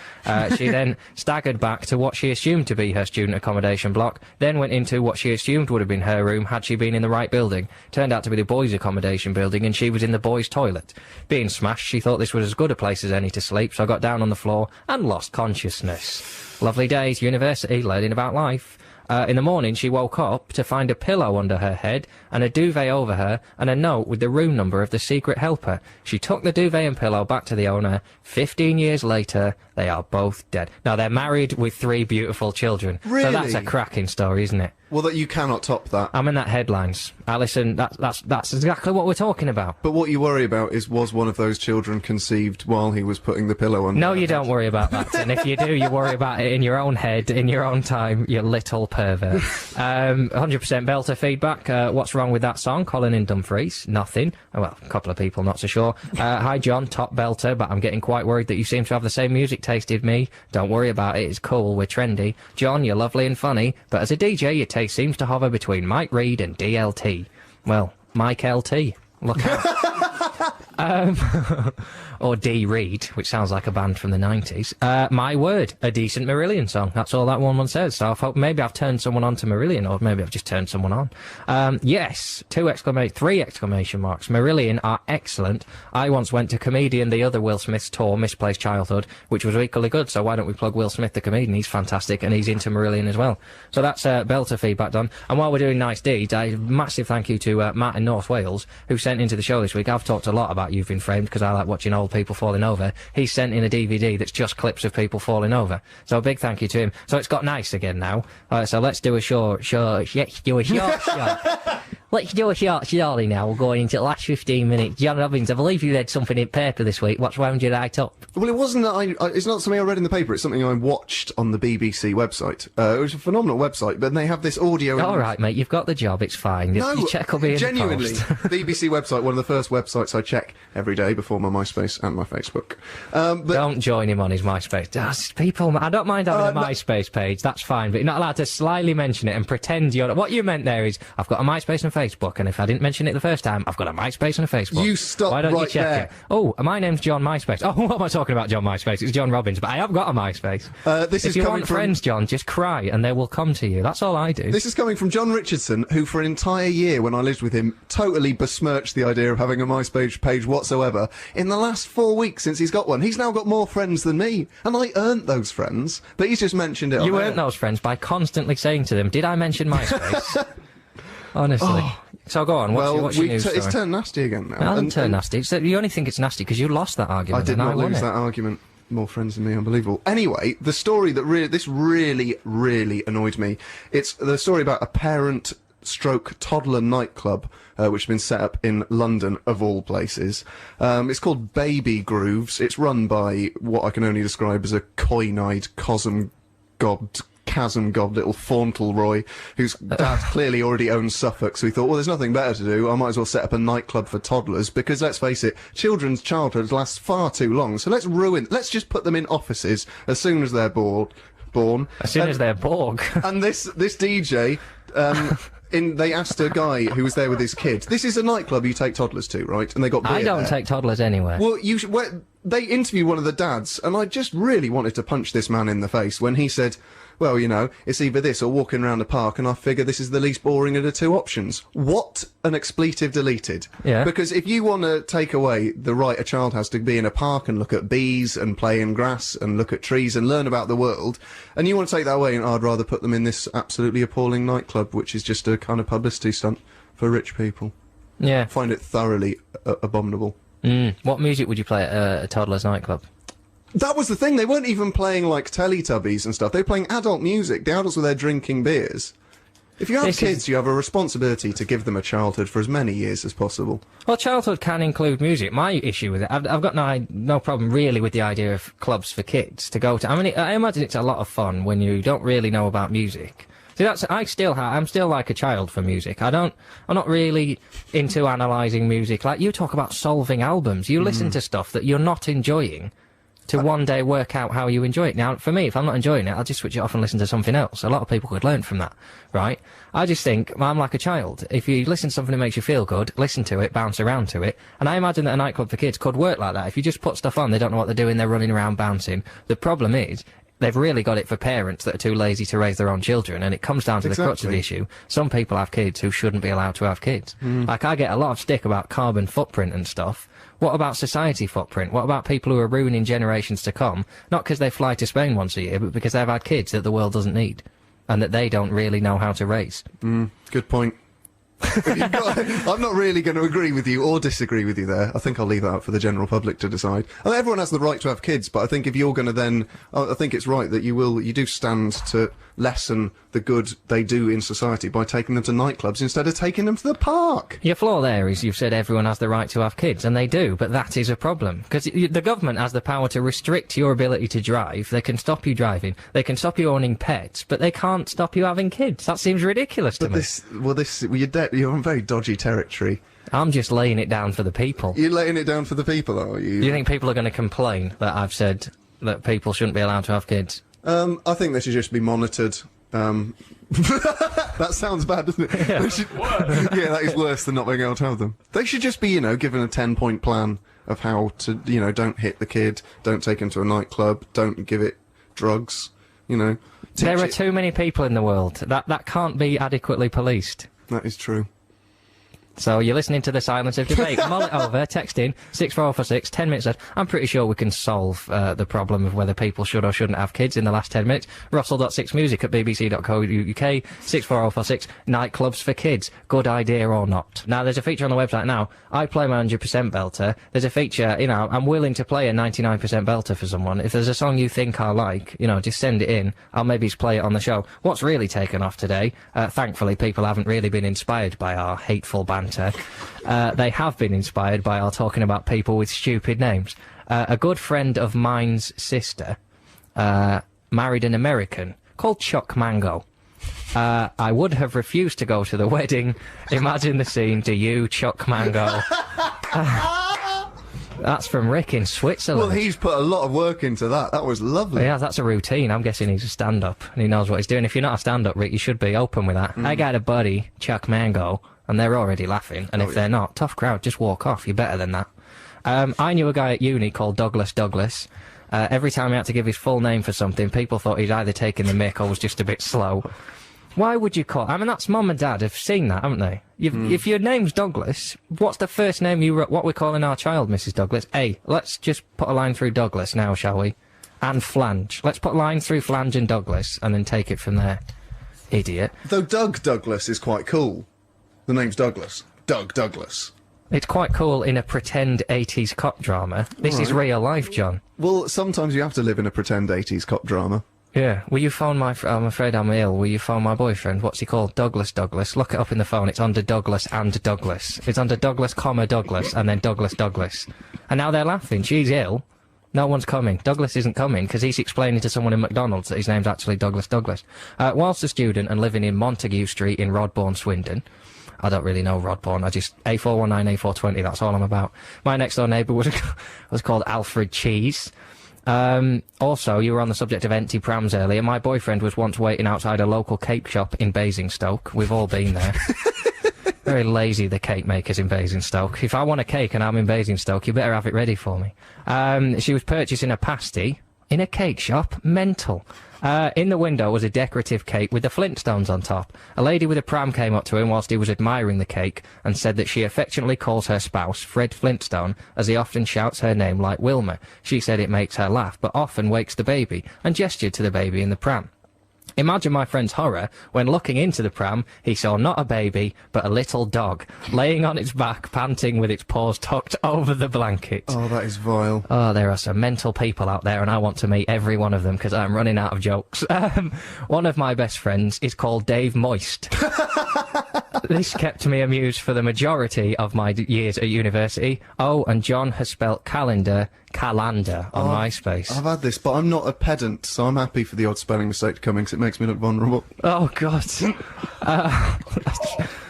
She then staggered back to what she assumed to be her student accommodation block, then went into what she assumed would have been her room had she been in the right building. Turned out to be the boys' accommodation building, and she was in the boys' toilet. Being smashed, she thought this was as good a place as any to sleep, so I got down on the floor and lost consciousness. Lovely days, university, learning about life. In the morning, she woke up to find a pillow under her head and a duvet over her and a note with the room number of the secret helper. She took the duvet and pillow back to the owner. 15 years later, they are both dead. Now, they're married with 3 beautiful children. Really? So that's a cracking story, isn't it? Well, that you cannot top that. I'm in that headlines. Alison, that's exactly what we're talking about. But what you worry about is, was one of those children conceived while he was putting the pillow on? No, you don't worry about that. And if you do, you worry about it in your own head, in your own time, you little pervert. 100% belter feedback. What's wrong with that song? Colin in Dumfries. Nothing. Oh, well, a couple of people not so sure. Hi, John. Top belter, but I'm getting quite worried that you seem to have the same music taste as me. Don't worry about it. It's cool. We're trendy. John, you're lovely and funny, but as a DJ, your taste seems to hover between Mike Reed and DLT. Well, Mike LT. Look out. Or D. Reed, which sounds like a band from the 90s. My word, a decent Marillion song. That's all that one says. So I thought maybe I've turned someone on to Marillion, or maybe I've just turned someone on. Yes, 3 exclamation marks. Marillion are excellent. I once went to Comedian, the other Will Smith's tour, Misplaced Childhood, which was equally good. So why don't we plug Will Smith, the comedian? He's fantastic, and he's into Marillion as well. So that's belter feedback done. And while we're doing nice deeds, a massive thank you to Matt in North Wales, who sent into the show this week. I've talked a lot about You've Been Framed because I like watching old people falling over. He sent in a DVD that's just clips of people falling over. So a big thank you to him. So it's got nice again now. So let's do a short. Let's do a short story now. We're going into the last 15 minutes. Jon Robbins, I believe you read something in paper this week. What's wound you right up? Well, it wasn't that it's not something I read in the paper. It's something I watched on the BBC website. It was a phenomenal website, but they have this audio. All right, mate. You've got the job. It's fine. No, your check will be in genuinely. the post. BBC website, one of the first websites I check every day before my MySpace and my Facebook. But don't join him on his MySpace. People, I don't mind having a MySpace page. That's fine, but you're not allowed to slyly mention it and pretend you're. What you meant there is, I've got a MySpace and Facebook, and if I didn't mention it the first time, I've got a MySpace and a Facebook. You stop Why don't right you check there. it? Oh, my name's John MySpace. Oh, what am I talking about, John MySpace? It's Jon Robbins, but I have got a MySpace. If you want friends, John, just cry and they will come to you. That's all I do. This is coming from Jon Richardson, who for an entire year when I lived with him totally besmirched the idea of having a MySpace page whatsoever. In the last 4 weeks since he's got one, he's now got more friends than me, and I earned those friends, but he's just mentioned it. You earned those friends by constantly saying to them, did I mention MySpace? Honestly. Oh. So go on, what's your news story? It's turned nasty again now. It hasn't turned nasty. You only think it's nasty because you lost that argument. I did not lose that argument. More friends than me, unbelievable. Anyway, the story that really annoyed me. It's the story about a parent stroke toddler nightclub, which has been set up in London, of all places. It's called Baby Grooves. It's run by what I can only describe as a coin-eyed, chasm-gobbed little Fauntleroy, whose dad clearly already owns Suffolk, so he thought, well, there's nothing better to do, I might as well set up a nightclub for toddlers, because, let's face it, children's childhoods last far too long, so let's just put them in offices as soon as they're born. As soon as they're Borg. And this DJ, they asked a guy who was there with his kids, this is a nightclub you take toddlers to, right? And they got beer I don't there. take toddlers anywhere. Well, they interviewed one of the dads, and I just really wanted to punch this man in the face when he said, well, you know, it's either this or walking around a park, and I figure this is the least boring of the two options. What an expletive deleted. Yeah. Because if you want to take away the right a child has to be in a park and look at bees and play in grass and look at trees and learn about the world, and you want to take that away, and I'd rather put them in this absolutely appalling nightclub, which is just a kind of publicity stunt for rich people. Yeah. I find it thoroughly abominable. What music would you play at a toddler's nightclub? That was the thing, they weren't even playing, like, Teletubbies and stuff, they were playing adult music, the adults were there drinking beers. If you have kids, you have a responsibility to give them a childhood for as many years as possible. Well, childhood can include music. My issue with it, I've got no problem really with the idea of clubs for kids to go to. I mean, I imagine it's a lot of fun when you don't really know about music. See, I'm still like a child for music. I'm not really into analysing music. Like, you talk about solving albums. You listen to stuff that you're not enjoying to one day work out how you enjoy it. Now, for me, if I'm not enjoying it, I'll just switch it off and listen to something else. A lot of people could learn from that, right? I just think, I'm like a child. If you listen to something that makes you feel good, listen to it, bounce around to it. And I imagine that a nightclub for kids could work like that. If you just put stuff on, they don't know what they're doing, they're running around bouncing. The problem is, they've really got it for parents that are too lazy to raise their own children, and it comes down to the crux of the issue. Some people have kids who shouldn't be allowed to have kids. Like, I get a lot of stick about carbon footprint and stuff. What about society footprint? What about people who are ruining generations to come? Not because they fly to Spain once a year, but because they've had kids that the world doesn't need, and that they don't really know how to raise. Good point. I'm not really going to agree with you or disagree with you there. I think I'll leave that up for the general public to decide. I mean, everyone has the right to have kids, but I think if you're going to then, I think it's right that you do stand to lessen the good they do in society by taking them to nightclubs instead of taking them to the park. Your flaw there is you've said everyone has the right to have kids, and they do, but that is a problem. Because the government has the power to restrict your ability to drive. They can stop you driving. They can stop you owning pets, but they can't stop you having kids. That seems ridiculous to me. You're on very dodgy territory. I'm just laying it down for the people. You're laying it down for the people, are you? Do you think people are going to complain that I've said that people shouldn't be allowed to have kids? I think they should just be monitored. That sounds bad, doesn't it? Yeah. Yeah, that is worse than not being able to have them. They should just be, given a 10-point plan of how to, don't hit the kid, don't take him to a nightclub, don't give it drugs, There are too many people in the world. That can't be adequately policed. That is true. So you're listening to the silence of debate. Mull it over, text in, 64446, 10 minutes left. I'm pretty sure we can solve the problem of whether people should or shouldn't have kids in the last 10 minutes. Russell.6music at bbc.co.uk, 64046, nightclubs for kids. Good idea or not? Now, there's a feature on the website now. I play my 100% belter. There's a feature, I'm willing to play a 99% belter for someone. If there's a song you think I like, just send it in. I'll maybe play it on the show. What's really taken off today, thankfully people haven't really been inspired by our hateful banter. They have been inspired by our talking about people with stupid names. A good friend of mine's sister married an American called Chuck Mango. I would have refused to go to the wedding. Imagine the scene. Do you, Chuck Mango? That's from Rick in Switzerland. Well, he's put a lot of work into that. That was lovely. Yeah, that's a routine. I'm guessing he's a stand-up, and he knows what he's doing. If you're not a stand-up, Rick, you should be open with that. I got a buddy, Chuck Mango, and they're already laughing. And if they're not, tough crowd, just walk off. You're better than that. I knew a guy at uni called Douglas. Every time he had to give his full name for something, people thought he'd either taken the mick or was just a bit slow. Why would you call... I mean, that's Mum and Dad have seen that, haven't they? If your name's Douglas, what's the first name you... What we're calling our child, Mrs. Douglas? Hey, let's just put a line through Douglas now, shall we? And Flange. Let's put a line through Flange and Douglas, and then take it from there. Idiot. Though Doug Douglas is quite cool. The name's Douglas. Doug Douglas. It's quite cool in a pretend 80s cop drama. This is real life, John. Well, sometimes you have to live in a pretend 80s cop drama. Yeah. Will you phone my... I'm afraid I'm ill. Will you phone my boyfriend? What's he called? Douglas. Look it up in the phone. It's under Douglas and Douglas. It's under Douglas, comma, Douglas, and then Douglas. And now they're laughing. She's ill. No one's coming. Douglas isn't coming, because he's explaining to someone in McDonald's that his name's actually Douglas. Whilst a student and living in Montague Street in Rodbourne, Swindon... I don't really know Rodbourne, I just... A419, A420, that's all I'm about. My next-door neighbour was called Alfred Cheese. Also, you were on the subject of empty prams earlier. My boyfriend was once waiting outside a local cake shop in Basingstoke. We've all been there. Very lazy, the cake makers in Basingstoke. If I want a cake and I'm in Basingstoke, you better have it ready for me. She was purchasing a pasty in a cake shop. Mental. In the window was a decorative cake with the Flintstones on top. A lady with a pram came up to him whilst he was admiring the cake and said that she affectionately calls her spouse Fred Flintstone, as he often shouts her name like Wilma. She said it makes her laugh, but often wakes the baby, and gestured to the baby in the pram. Imagine my friend's horror when, looking into the pram, he saw not a baby, but a little dog, laying on its back, panting with its paws tucked over the blanket. Oh, that is vile. Oh, there are some mental people out there, and I want to meet every one of them, because I'm running out of jokes. One of my best friends is called Dave Moist. This kept me amused for the majority of my years at university. Oh, and John has spelt calander on MySpace. I've had this, but I'm not a pedant, so I'm happy for the odd spelling mistake to come in, because it makes me look vulnerable. Oh, God.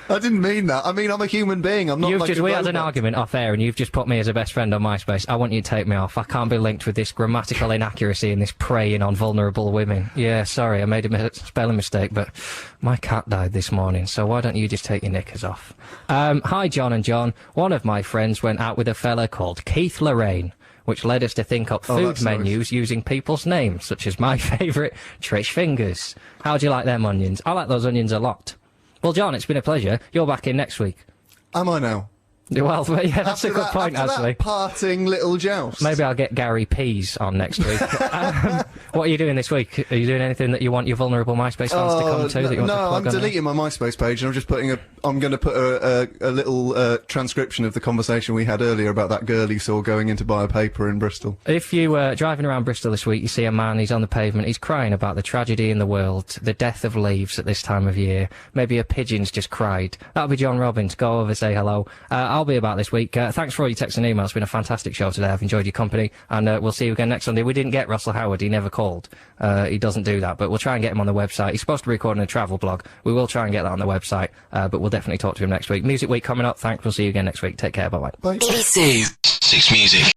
I didn't mean that. I mean, I'm a human being. I'm not like we had an argument off air, and you've just put me as a best friend on MySpace. I want you to take me off. I can't be linked with this grammatical inaccuracy and this preying on vulnerable women. Yeah, sorry, I made a spelling mistake, but my cat died this morning, so why don't you just take your knickers off? Hi, John and John. One of my friends went out with a fella called Keith Lorraine, which led us to think up food menus using people's names, such as my favourite, Trish Fingers. How do you like them onions? I like those onions a lot. Well, John, it's been a pleasure. You're back in next week. Am I now? Well, yeah, that's a good point, actually. That parting little joust. Maybe I'll get Gary Pease on next week. What are you doing this week? Are you doing anything that you want your vulnerable MySpace fans to come to? That you want to plug I'm deleting my MySpace page, and I'm just putting I'm going to put a little transcription of the conversation we had earlier about that girl you saw going in to buy a paper in Bristol. If you were driving around Bristol this week, you see a man, he's on the pavement, he's crying about the tragedy in the world, the death of leaves at this time of year. Maybe a pigeon's just cried. That'll be Jon Robbins. Go over, say hello. I'll be about this week. Thanks for all your texts and emails. It's been a fantastic show today. I've enjoyed your company, and we'll see you again next Sunday. We didn't get Russell Howard. He never called. He doesn't do that, but we'll try and get him on the website. He's supposed to be recording a travel blog. We will try and get that on the website, but we'll definitely talk to him next week. Music Week coming up. Thanks. We'll see you again next week. Take care. Bye-bye. Bye. BBC 6 Music.